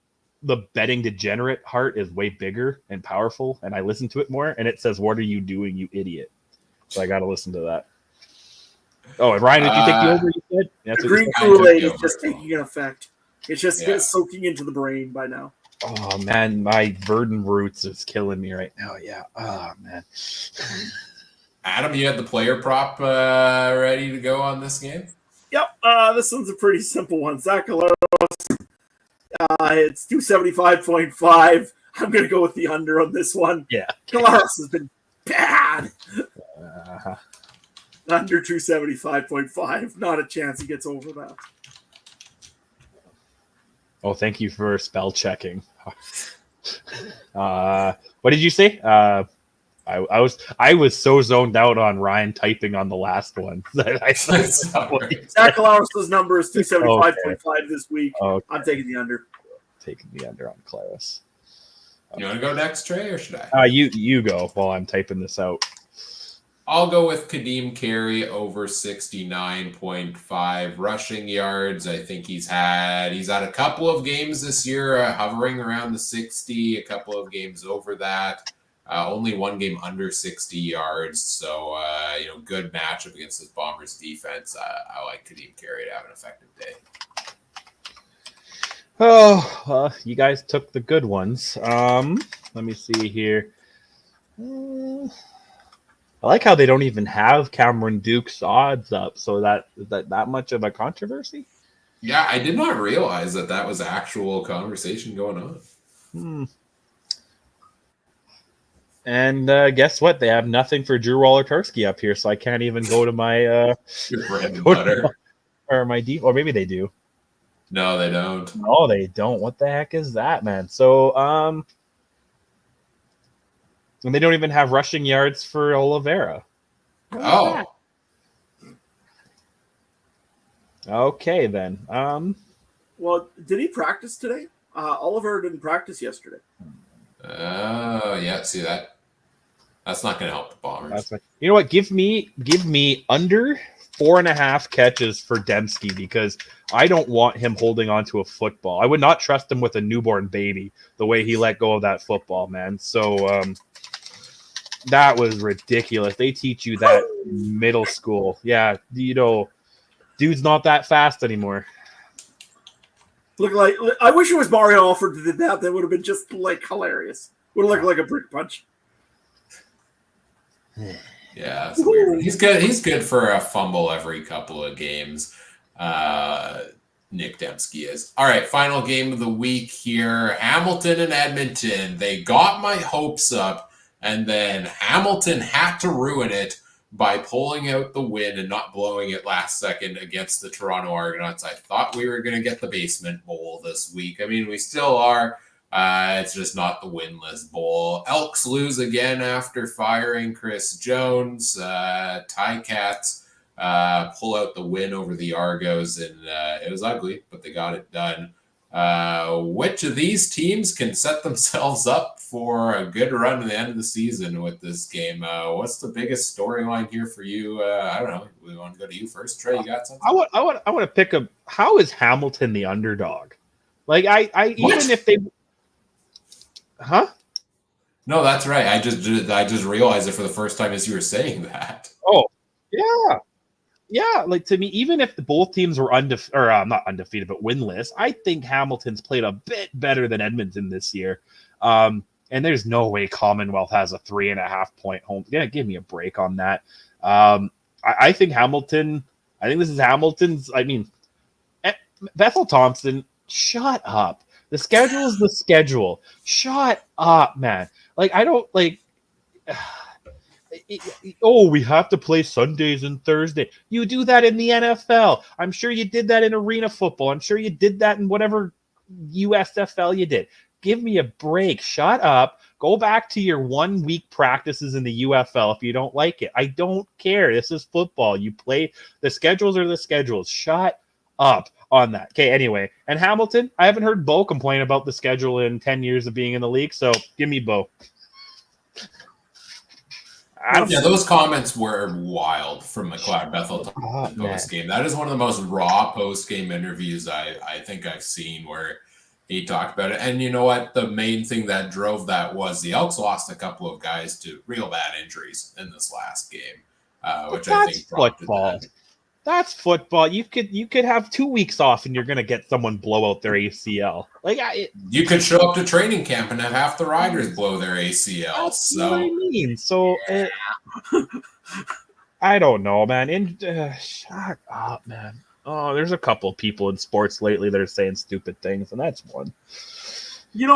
the betting degenerate heart is way bigger and powerful, and I listen to it more, and it says, "What are you doing, you idiot?" So I got to listen to that. Oh, and Ryan, did you take the over? You said the green Kool-Aid is just taking an effect. It's just soaking into the brain by now. Oh man, my Verdon roots is killing me right now. Yeah. Oh man. Adam, you had the player prop ready to go on this game? Yep. This one's a pretty simple one. Zach Collaros. It's 275.5. I'm going to go with the under on this one. Yeah. Collaros has been bad. Under 275.5. Not a chance he gets over that. Oh, thank you for spell checking. What did you say? I was so zoned out on Ryan typing on the last one. Zach Collaros' number is 275.5 this week. Okay. I'm taking the under. Taking the under on Collaros. You want to go next, Trey, or should I? You go while I'm typing this out. I'll go with Kadeem Carey over 69.5 rushing yards. I think he's had a couple of games this year hovering around the 60, a couple of games over that. Only one game under 60 yards. So, good matchup against this Bombers defense. I like Kadeem Carey to have an effective day. Oh, you guys took the good ones. Let me see here. I like how they don't even have Cameron Duke's odds up. So that much of a controversy? Yeah, I did not realize that was actual conversation going on. And guess what? They have nothing for Drew Waller-Tarski up here, so I can't even go to my your bread and butter or my deep. Or maybe they do. No, they don't. No, they don't. What the heck is that, man? So and they don't even have rushing yards for Oliveira. Oh. Okay, then. Well, did he practice today? Oliver didn't practice yesterday. Oh, yeah. See that? That's not going to help the Bombers. You know what? Give me under 4.5 catches for Dembski because I don't want him holding on to a football. I would not trust him with a newborn baby the way he let go of that football, man. So, that was ridiculous. They teach you that in middle school. Yeah, dude's not that fast anymore. I wish it was Mario Alford that did that. That would have been just hilarious. Would have looked like a brick punch. Yeah, that's weird. He's good. He's good for a fumble every couple of games. Nick Dembski is. All right, final game of the week here. Hamilton and Edmonton. They got my hopes up. And then Hamilton had to ruin it by pulling out the win and not blowing it last second against the Toronto Argonauts. I thought we were going to get the basement bowl this week. I mean, we still are. It's just not the winless bowl. Elks lose again after firing Chris Jones. Ticats pull out the win over the Argos, and it was ugly, but they got it done. Which of these teams can set themselves up for a good run at the end of the season with this game? What's the biggest storyline here for you? I don't know. We want to go to you first, Trey. You got something? I want to pick up. How is Hamilton the underdog? Like I even if they, huh? No, that's right. I just realized it for the first time as you were saying that. Oh, yeah. Yeah, like to me, even if both teams were not undefeated, but winless, I think Hamilton's played a bit better than Edmonton this year. And there's no way Commonwealth has a 3.5 point home. Yeah, give me a break on that. I think Hamilton. I think this is Hamilton's. I mean, Bethel Thompson, shut up. The schedule is the schedule. Shut up, man. Like, I don't like. We have to play Sundays and Thursday. You do that in the NFL. I'm sure you did that in arena football. I'm sure you did that in whatever USFL you did. Give me a break. Shut up. Go back to your 1 week practices in the UFL if you don't like it. I don't care. This is football. You play. The schedules are the schedules. Shut up on that. Okay, anyway. And Hamilton, I haven't heard Bo complain about the schedule in 10 years of being in the league, so give me Bo. Yeah, those comments were wild from McLeod Bethel post game. That is one of the most raw post game interviews I think I've seen where he talked about it. And you know what? The main thing that drove that was the Elks lost a couple of guys to real bad injuries in this last game, which I think prompted that. That's football. You could have 2 weeks off and you're going to get someone blow out their ACL. You could show up to training camp and have half the riders blow their ACL. That's what I mean. So I don't know, man. Shut up, man. Oh, there's a couple people in sports lately that are saying stupid things, and that's one.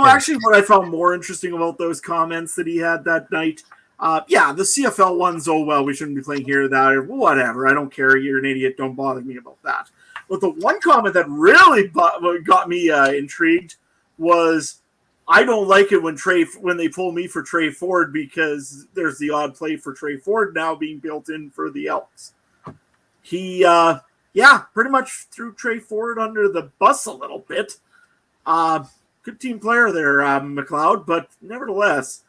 Actually, what I found more interesting about those comments that he had that night, the CFL ones, we shouldn't be playing here, that, or whatever. I don't care. You're an idiot. Don't bother me about that. But the one comment that really got me intrigued was, I don't like it when they pull me for Trey Ford because there's the odd play for Trey Ford now being built in for the Elks. He pretty much threw Trey Ford under the bus a little bit. Good team player there, McLeod, but nevertheless,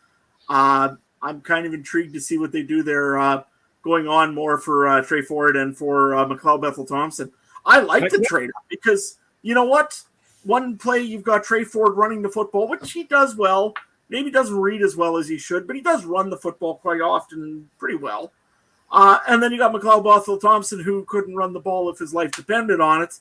I'm kind of intrigued to see what they do there going on more for Trey Ford and for McLeod Bethel Thompson. I like the trade up because you know what? One play you've got Trey Ford running the football, which he does well. Maybe doesn't read as well as he should, but he does run the football quite often pretty well. And then you got McLeod Bethel Thompson, who couldn't run the ball if his life depended on it,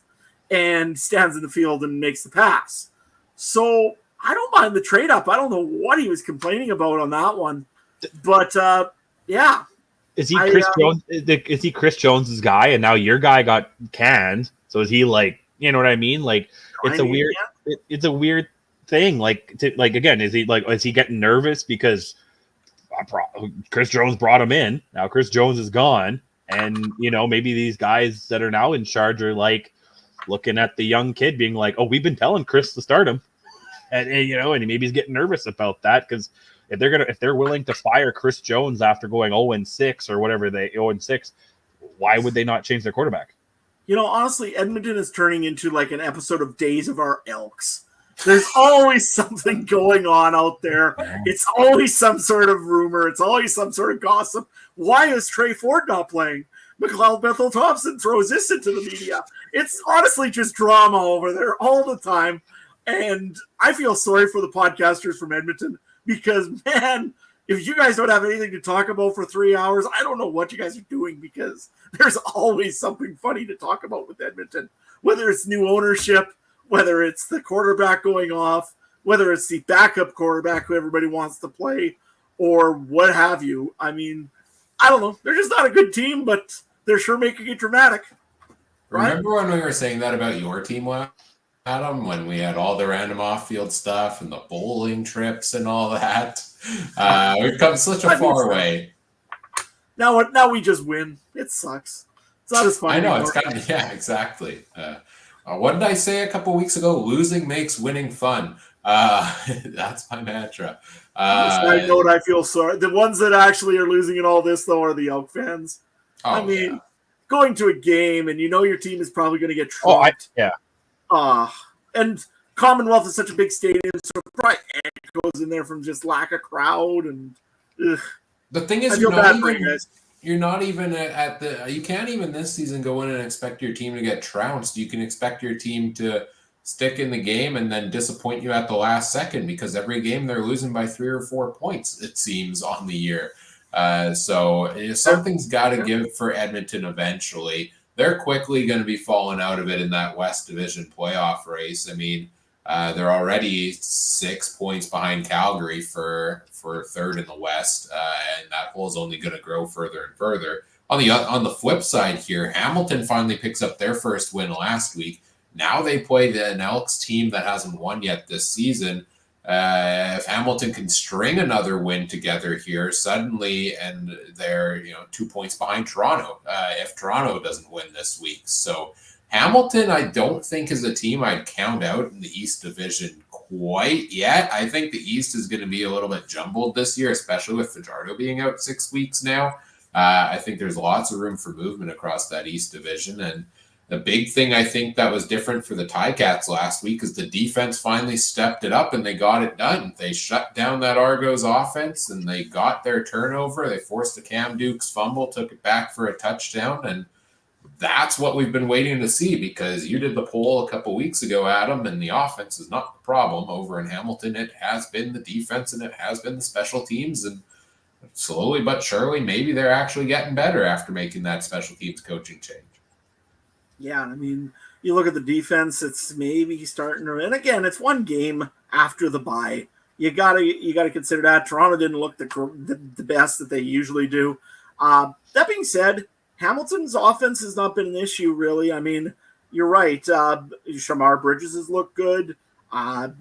and stands in the field and makes the pass. So I don't mind the trade up. I don't know what he was complaining about on that one, but Is he Chris Jones? Is he Chris Jones's guy, and now your guy got canned? So is he like, you know what I mean? Like it's a weird, it's a weird thing. Again, is he getting nervous because Chris Jones brought him in? Now Chris Jones is gone, and maybe these guys that are now in charge are like looking at the young kid, being like, "Oh, we've been telling Chris to start him," and maybe he's getting nervous about that because if they're willing to fire Chris Jones after going 0-6 or whatever 0-6, why would they not change their quarterback? Honestly, Edmonton is turning into like an episode of Days of Our Elks. There's always something going on out there. It's always some sort of rumor. It's always some sort of gossip. Why is Trey Ford not playing? McLeod Bethel Thompson throws this into the media. It's honestly just drama over there all the time. And I feel sorry for the podcasters from Edmonton because, man, if you guys don't have anything to talk about for 3 hours, I don't know what you guys are doing because there's always something funny to talk about with Edmonton, whether it's new ownership, whether it's the quarterback going off, whether it's the backup quarterback who everybody wants to play, or what have you. I mean, I don't know. They're just not a good team, but they're sure making it dramatic. Right? Remember when we were saying that about your team, Adam, when we had all the random off-field stuff and the bowling trips and all that? We've come such a far way. Now we just win. It sucks. It's not as fun. I know. It's kind of, exactly. What did I say a couple weeks ago? Losing makes winning fun. That's my mantra. I know what I feel sorry. The ones that actually are losing in all this, though, are the Elk fans. Going to a game and your team is probably going to get trucked. And Commonwealth is such a big stadium, so probably goes in there from just lack of crowd. And the thing is, you're not even at the. You can't even this season go in and expect your team to get trounced. You can expect your team to stick in the game and then disappoint you at the last second because every game they're losing by 3 or 4 points, it seems, on the year. So something's got to give for Edmonton eventually. They're quickly going to be falling out of it in that West Division playoff race. I mean, they're already 6 points behind Calgary for third in the West, and that hole is only going to grow further and further. On the flip side here, Hamilton finally picks up their first win last week. Now they play an Elks team that hasn't won yet this season. If Hamilton can string another win together here suddenly, and they're 2 points behind Toronto if Toronto doesn't win this week. So Hamilton, I don't think is a team I'd count out in the East Division quite yet. I think the East is going to be a little bit jumbled this year, especially with Fajardo being out 6 weeks now. I think there's lots of room for movement across that East Division. And the big thing I think that was different for the Ticats last week is the defense finally stepped it up and they got it done. They shut down that Argos offense and they got their turnover. They forced a Cam Dukes fumble, took it back for a touchdown. And that's what we've been waiting to see, because you did the poll a couple weeks ago, Adam, and the offense is not the problem over in Hamilton. It has been the defense and it has been the special teams. And slowly but surely, maybe they're actually getting better after making that special teams coaching change. Yeah, I mean, you look at the defense, it's maybe starting to, and again, it's one game after the bye. You gotta consider that. Toronto didn't look the best that they usually do. That being said, Hamilton's offense has not been an issue, really. I mean, you're right. Shamar Bridges has looked good. I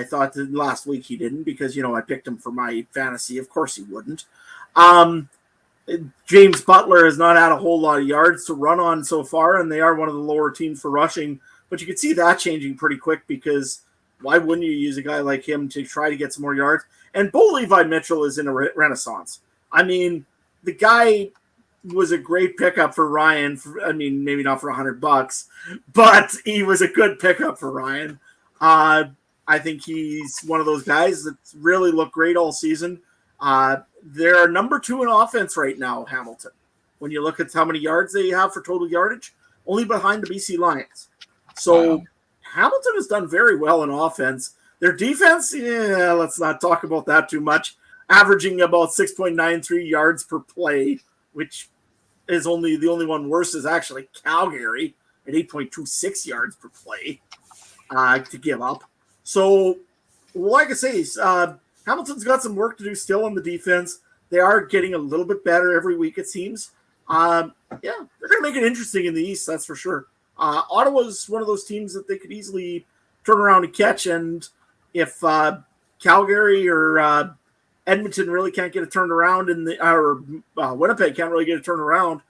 thought that last week he didn't because, I picked him for my fantasy. Of course he wouldn't. James Butler has not had a whole lot of yards to run on so far, and they are one of the lower teams for rushing. But you could see that changing pretty quick, because why wouldn't you use a guy like him to try to get some more yards? And Bo Levi Mitchell is in a renaissance. I mean, the guy was a great pickup for Ryan. Maybe not for $100, but he was a good pickup for Ryan. I think he's one of those guys that's really looked great all season. They're number 2 in offense right now, Hamilton. When you look at how many yards they have for total yardage, only behind the BC Lions. So wow. Hamilton has done very well in offense. Their defense, let's not talk about that too much. Averaging about 6.93 yards per play, which is the only one worse is actually Calgary at 8.26 yards per play to give up. So, like I say, Hamilton's got some work to do still on the defense. They are getting a little bit better every week, it seems. They're going to make it interesting in the East, that's for sure. Ottawa's one of those teams that they could easily turn around and catch, and if Calgary or Edmonton really can't get it turned around, or Winnipeg can't really get it turned around,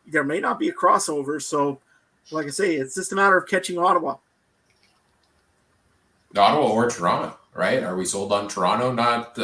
there may not be a crossover. So, like I say, it's just a matter of catching Ottawa. Ottawa or Toronto, right? Are we sold on Toronto not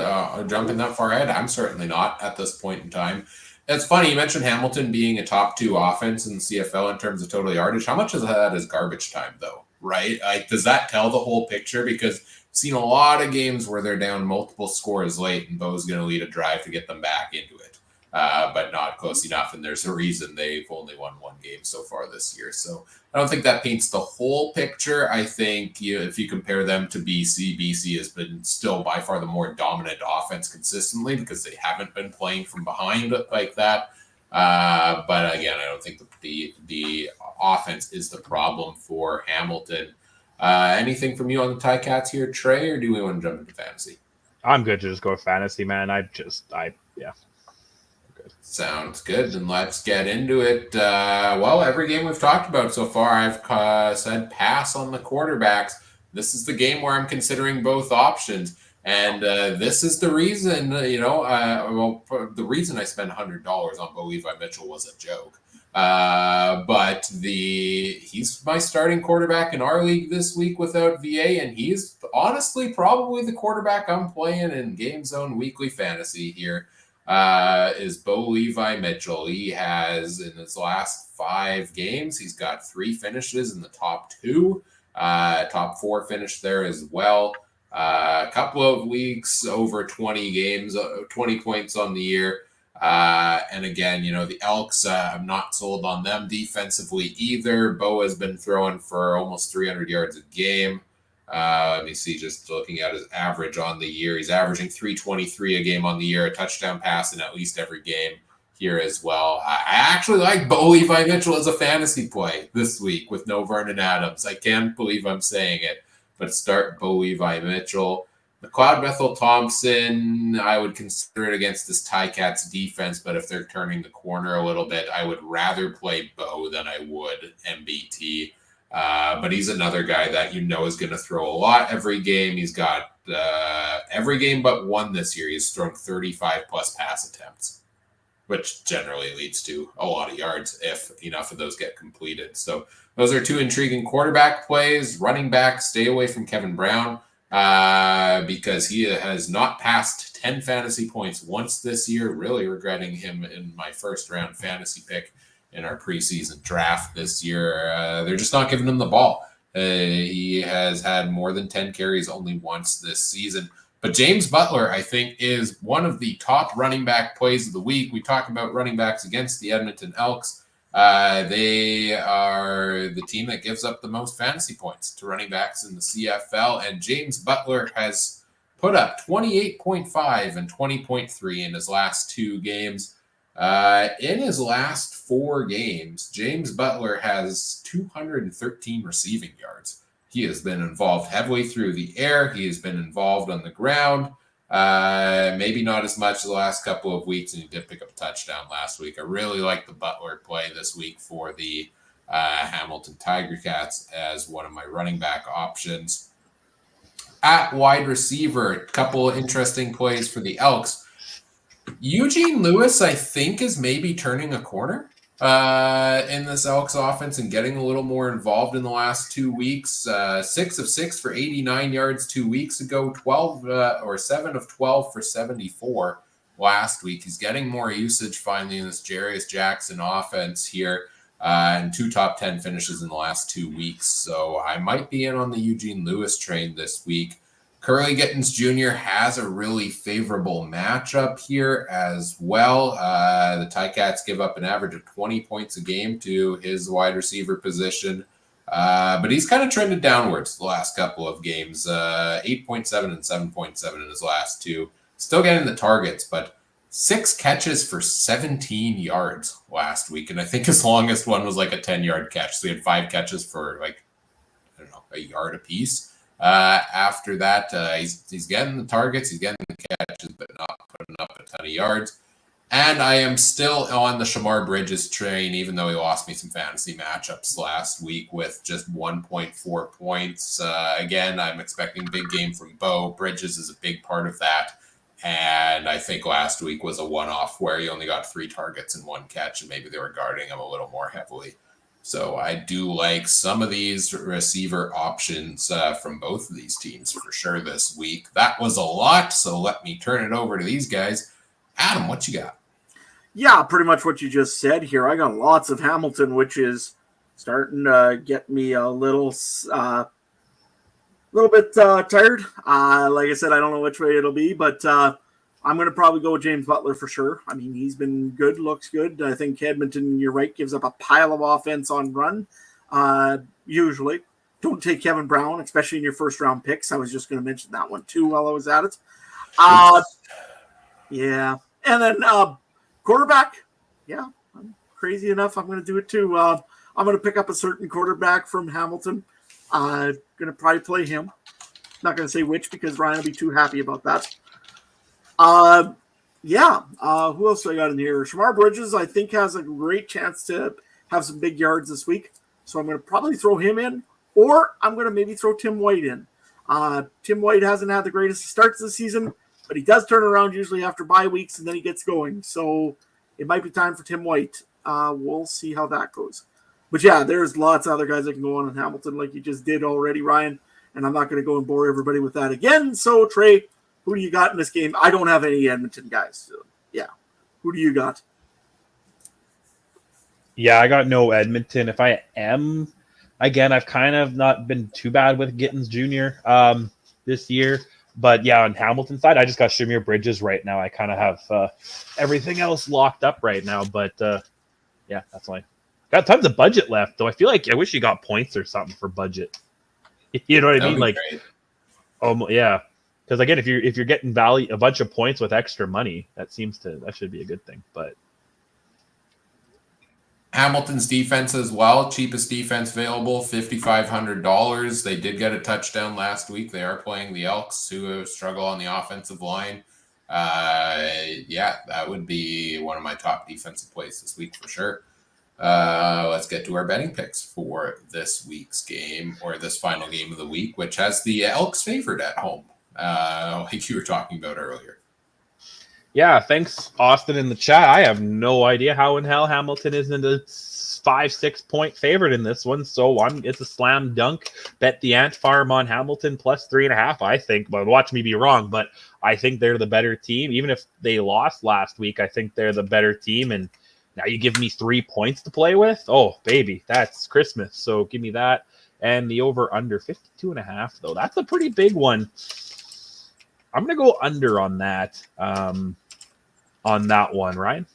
jumping that far ahead? I'm certainly not at this point in time. It's funny, you mentioned Hamilton being a top 2 offense in the CFL in terms of total yardage. How much of that is garbage time, though, right? Like, does that tell the whole picture? Because I've seen a lot of games where they're down multiple scores late and Bo's going to lead a drive to get them back into it, but not close enough. And there's a reason they've only won 1 game so far this year. So I don't think that paints the whole picture. I think if you compare them to BC has been still by far the more dominant offense consistently because they haven't been playing from behind like that. But again, I don't think the offense is the problem for Hamilton. Anything from you on the Ticats here, Trey, or do we want to jump into fantasy? I'm good to just go with fantasy, man. Yeah. Sounds good. Then let's get into it. Every game we've talked about so far, I've said pass on the quarterbacks. This is the game where I'm considering both options. And this is the reason, the reason I spent $100 on Bo Levi Mitchell was a joke. But he's my starting quarterback in our league this week without VA, and he's honestly probably the quarterback I'm playing in Game Zone Weekly Fantasy here. Is Bo Levi Mitchell. He has, in his last 5 games, he's got 3 finishes in the top 2. Top 4 finished there as well. A couple of weeks over 20 games, 20 points on the year. And again, the Elks, I'm not sold on them defensively either. Bo has been throwing for almost 300 yards a game. Let me see, just looking at his average on the year. He's averaging 323 a game on the year, a touchdown pass in at least every game here as well. I actually like Bo Levi Mitchell as a fantasy play this week with no Vernon Adams. I can't believe I'm saying it, but start Bo Levi Mitchell. McLeod Bethel Thompson, I would consider it against this Ticats defense, but if they're turning the corner a little bit, I would rather play Bo than I would MBT. But he's another guy that is going to throw a lot every game. He's got every game but one this year. He's thrown 35-plus pass attempts, which generally leads to a lot of yards if enough of those get completed. So those are two intriguing quarterback plays. Running back, stay away from Kevin Brown because he has not passed 10 fantasy points once this year. Really regretting him in my first-round fantasy pick in our preseason draft this year. They're just not giving him the ball. He has had more than 10 carries only once this season. But James Butler, I think, is one of the top running back plays of the week. We talk about running backs against the Edmonton Elks. They are the team that gives up the most fantasy points to running backs in the CFL. And James Butler has put up 28.5 and 20.3 in his last two games. In his last four games, James Butler has 213 receiving yards. He has been involved heavily through the air. He has been involved on the ground. Maybe not as much the last couple of weeks, and he did pick up a touchdown last week. I really like the Butler play this week for the Hamilton Tiger Cats as one of my running back options. At wide receiver, a couple of interesting plays for the Elks. Eugene Lewis, I think, is maybe turning a corner in this Elks offense and getting a little more involved in the last 2 weeks. 6 of 6 for 89 yards 2 weeks ago, 7 of 12 for 74 last week. He's getting more usage finally in this Jarius Jackson offense here, and 2 top 10 finishes in the last 2 weeks. So I might be in on the Eugene Lewis train this week. Curly Gittins Jr. has a really favorable matchup here as well. The Ticats give up an average of 20 points a game to his wide receiver position. But he's kind of trended downwards the last couple of games, 8.7 and 7.7 in his last two. Still getting the targets, but 6 catches for 17 yards last week. And I think his longest one was like a 10-yard catch. So he had 5 catches for a yard apiece. After that, he's getting the targets, he's getting the catches, but not putting up a ton of yards. And I am still on the Shamar Bridges train, even though he lost me some fantasy matchups last week with just 1.4 points. Again, I'm expecting big game from Bo. Bridges is a big part of that. And I think last week was a one-off where he only got 3 targets and 1 catch, and maybe they were guarding him a little more heavily. So I do like some of these receiver options from both of these teams for sure this week. That was a lot, so let me turn it over to these guys. Adam, what you got? Yeah, pretty much what you just said here. I got lots of Hamilton, which is starting to get me a little bit tired. Like I said, I don't know which way it'll be, but I'm going to probably go with James Butler for sure. I mean, he's been good, looks good. I think Edmonton, you're right, gives up a pile of offense on run. Usually. Don't take Kevin Brown, especially in your first-round picks. I was just going to mention that one, too, while I was at it. Yeah. And then quarterback. Yeah, I'm crazy enough. I'm going to do it, too. I'm going to pick up a certain quarterback from Hamilton. Going to probably play him. Not going to say which because Ryan will be too happy about that. Who else do I got in here? Shamar Bridges, I think, has a great chance to have some big yards this week. So I'm going to probably throw him in, or I'm going to maybe throw Tim White in. Tim White hasn't had the greatest starts this season, but he does turn around usually after bye weeks, and then he gets going. So it might be time for Tim White. We'll see how that goes. But yeah, there's lots of other guys that can go on in Hamilton like you just did already, Ryan. And I'm not going to go and bore everybody with that again. So, Trey, who do you got in this game? I don't have any Edmonton guys. So, yeah. Who do you got? Yeah, I got no Edmonton. If I am, again, I've kind of not been too bad with Gittins Jr. This year. But, yeah, on Hamilton side, I just got Shamir Bridges right now. I kind of have everything else locked up right now. But, yeah, that's fine. Got tons of budget left, though. I feel like I wish you got points or something for budget. You know what I mean? Like, yeah. Because again, if you're getting a bunch of points with extra money, that should be a good thing. But Hamilton's defense as well, cheapest defense available, $5,500. They did get a touchdown last week. They are playing the Elks, who struggle on the offensive line. That would be one of my top defensive plays this week for sure. Let's get to our betting picks for this week's game, or this final game of the week, which has the Elks favored at home, like you were talking about earlier. Yeah, thanks, Austin, in the chat. I have no idea how in hell Hamilton isn't a 5-6 point favorite in this one, so it's a slam dunk. Bet the Ant Farm on Hamilton plus 3.5, I think. But watch me be wrong, but I think they're the better team. Even if they lost last week, I think they're the better team, and now you give me 3 points to play with? Oh, baby, that's Christmas. So give me that. And the over-under 52.5, though. That's a pretty big one. I'm going to go under on that one, Ryan.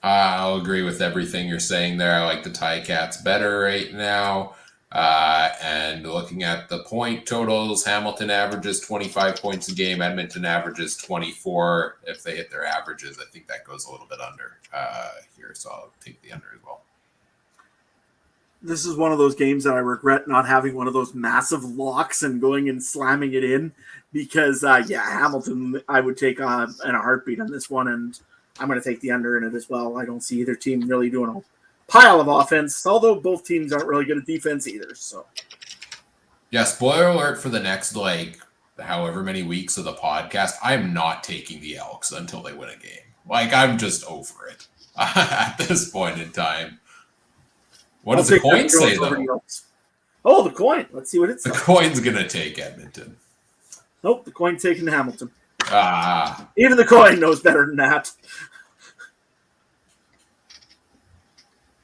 I'll agree with everything you're saying there. I like the Ticats better right now. And looking at the point totals, Hamilton averages 25 points a game. Edmonton averages 24. If they hit their averages, I think that goes a little bit under here. So I'll take the under as well. This is one of those games that I regret not having one of those massive locks and going and slamming it in because, Hamilton I would take in a heartbeat on this one, and I'm going to take the under in it as well. I don't see either team really doing a pile of offense, although both teams aren't really good at defense either. So, yeah, spoiler alert for the next, however many weeks of the podcast, I'm not taking the Elks until they win a game. I'm just over it at this point in time. What does the coin say, though? Oh, the coin. Let's see what it says. The coin's going to take Edmonton. Nope, the coin's taking Hamilton. Even the coin knows better than that.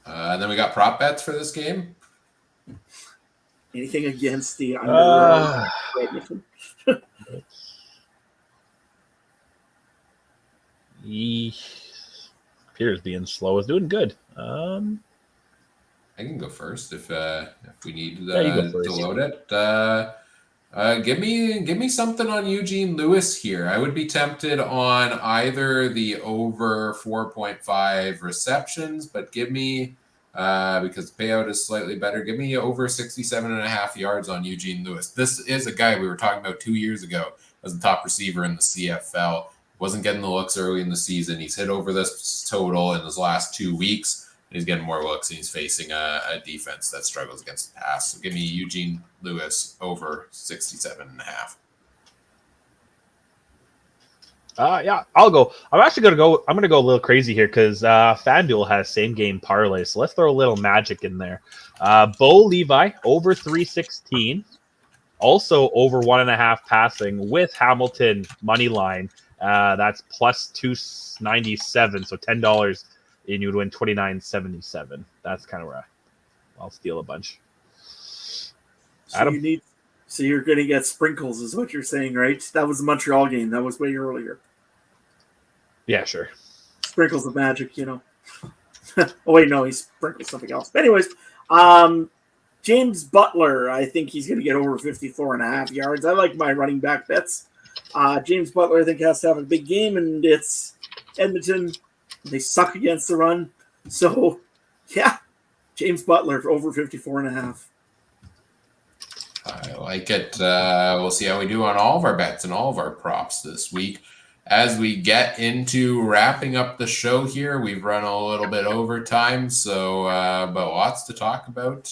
And then we got prop bets for this game. Anything against the under Edmonton? Pierre's being slow is doing good. I can go first if we need to load it. Give me something on Eugene Lewis here. I would be tempted on either the over 4.5 receptions, but give me because the payout is slightly better. Give me over 67.5 yards on Eugene Lewis. This is a guy we were talking about 2 years ago as the top receiver in the CFL. Wasn't getting the looks early in the season. He's hit over this total in his last 2 weeks. He's getting more looks, and he's facing a defense that struggles against the pass. So give me Eugene Lewis over 67.5. Yeah, I'll go. I'm going to go a little crazy here because FanDuel has same game parlay. So let's throw a little magic in there. Bo Levi over 316. Also over 1.5 passing with Hamilton money line. That's plus 297. So $10. And you would win $29.77. That's kind of where I'll steal a bunch. So you're going to get sprinkles, is what you're saying, right? That was the Montreal game. That was way earlier. Yeah, sure. Sprinkles of magic, Oh wait, no, he sprinkled something else. But anyways, James Butler, I think he's going to get over 54.5 yards. I like my running back bets. James Butler, I think, has to have a big game, and it's Edmonton. They suck against the run. So, yeah, James Butler for over 54.5. I like it. We'll see how we do on all of our bets and all of our props this week. As we get into wrapping up the show here, we've run a little bit over time, so but lots to talk about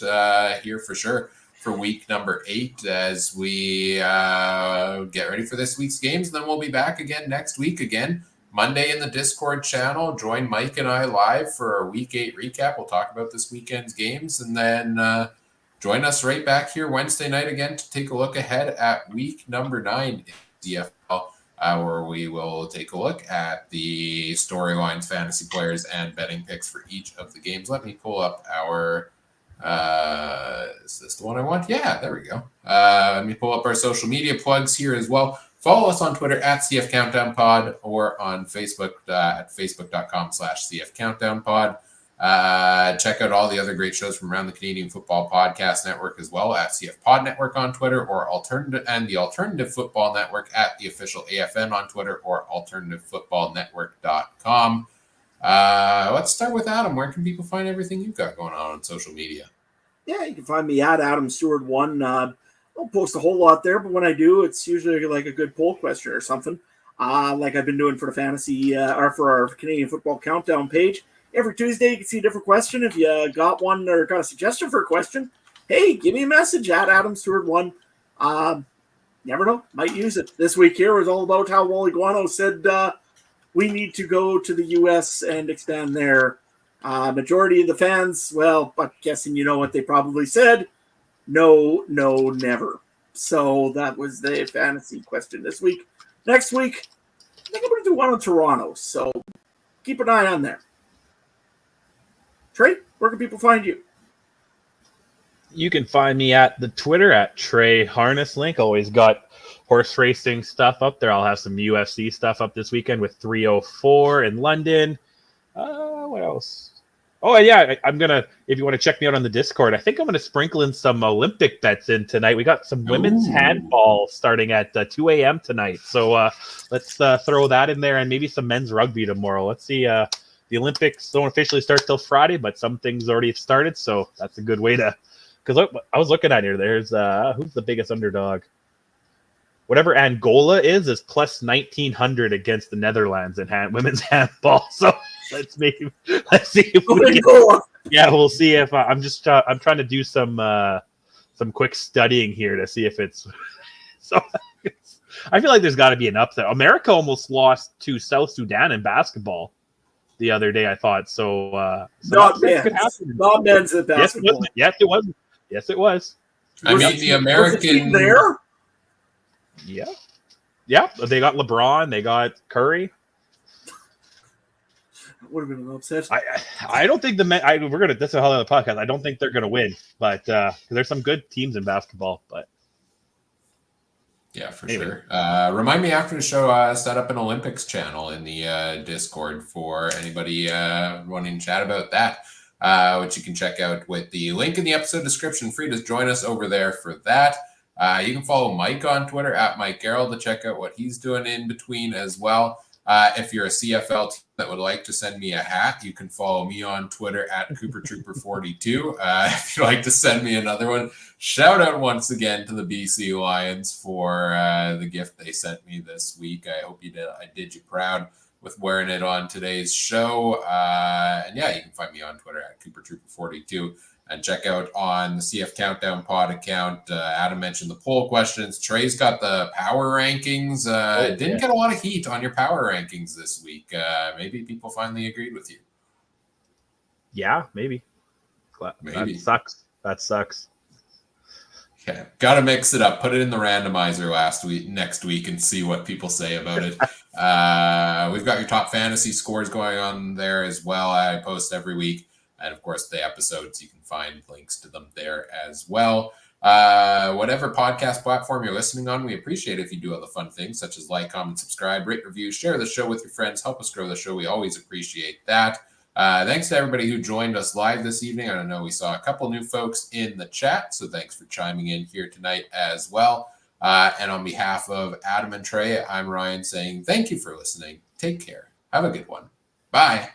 here for sure for week number 8 as we get ready for this week's games. Then we'll be back again next week again. Monday in the Discord channel, join Mike and I live for our Week 8 recap. We'll talk about this weekend's games, and then join us right back here Wednesday night again to take a look ahead at week number 9 in CFL, where we will take a look at the storylines, fantasy players, and betting picks for each of the games. Let me pull up our is this the one I want? Yeah, there we go. Let me pull up our social media plugs here as well. Follow us on Twitter at CF Countdown Pod or on Facebook at facebook.com/CF Countdown Pod. Check out all the other great shows from around the Canadian Football Podcast Network as well at CF Pod Network on Twitter or the Alternative Football Network at the official AFN on Twitter or alternativefootballnetwork.com. Let's start with Adam. Where can people find everything you've got going on social media? Yeah, you can find me at Adam Stewart 1. I don't post a whole lot there, but when I do, it's usually like a good poll question or something, like I've been doing for the fantasy or for our Canadian Football Countdown page. Every Tuesday, you can see a different question. If you got one or got a suggestion for a question, hey, give me a message at Adam Stewart 1. Never know, might use it. This week here was all about how Wally Guano said we need to go to the U.S. and expand there. Majority of the fans, well, I'm guessing you know what they probably said. No, never. So that was the fantasy question this week. Next week, I think I'm going to do one on Toronto. So keep an eye on there. Trey, where can people find you? You can find me at the Twitter at Trey Harness Link. Always got horse racing stuff up there. I'll have some UFC stuff up this weekend with 304 in London. What else? Oh, yeah, I'm going to, if you want to check me out on the Discord, I think I'm going to sprinkle in some Olympic bets in tonight. We got some women's handball starting at 2 a.m. tonight. So let's throw that in there and maybe some men's rugby tomorrow. Let's see. The Olympics don't officially start till Friday, but some things already started. So that's a good way to, because I was looking at here. There's who's the biggest underdog? Whatever Angola is plus 1,900 against the Netherlands in women's handball. So let's see if we can, yeah, we'll see if I'm trying to do some quick studying here to see if it's so. I feel like there's got to be an upset. America almost lost to South Sudan in basketball the other day. I thought so. Not men's in basketball. Yes, it was. Yes, it was. I mean, the American there. Yeah. They got LeBron. They got Curry. Would have been an upset. I don't think the men. We're gonna. This is a whole other podcast. I don't think they're gonna win, but there's some good teams in basketball. But yeah, for sure. Remind me after the show. Set up an Olympics channel in the Discord for anybody wanting to chat about that, which you can check out with the link in the episode description. Free to join us over there for that. You can follow Mike on Twitter at Mike Garrell to check out what he's doing in between as well. If you're a CFL team that would like to send me a hat, you can follow me on Twitter at CooperTrooper42. If you'd like to send me another one, shout out once again to the BC Lions for the gift they sent me this week. I hope I did you proud with wearing it on today's show. And yeah, you can find me on Twitter at CooperTrooper42. And check out on the CF Countdown Pod account. Adam mentioned the poll questions. Trey's got the power rankings. Didn't get a lot of heat on your power rankings this week. Maybe people finally agreed with you. Yeah, maybe. That sucks. Okay, got to mix it up. Put it in the randomizer next week, and see what people say about it. We've got your top fantasy scores going on there as well. I post every week. And of course, the episodes, you can find links to them there as well. Whatever podcast platform you're listening on, we appreciate if you do other fun things such as like, comment, subscribe, rate, review, share the show with your friends, help us grow the show. We always appreciate that. Thanks to everybody who joined us live this evening. I know we saw a couple new folks in the chat, so thanks for chiming in here tonight as well. And on behalf of Adam and Trey, I'm Ryan saying thank you for listening. Take care. Have a good one. Bye.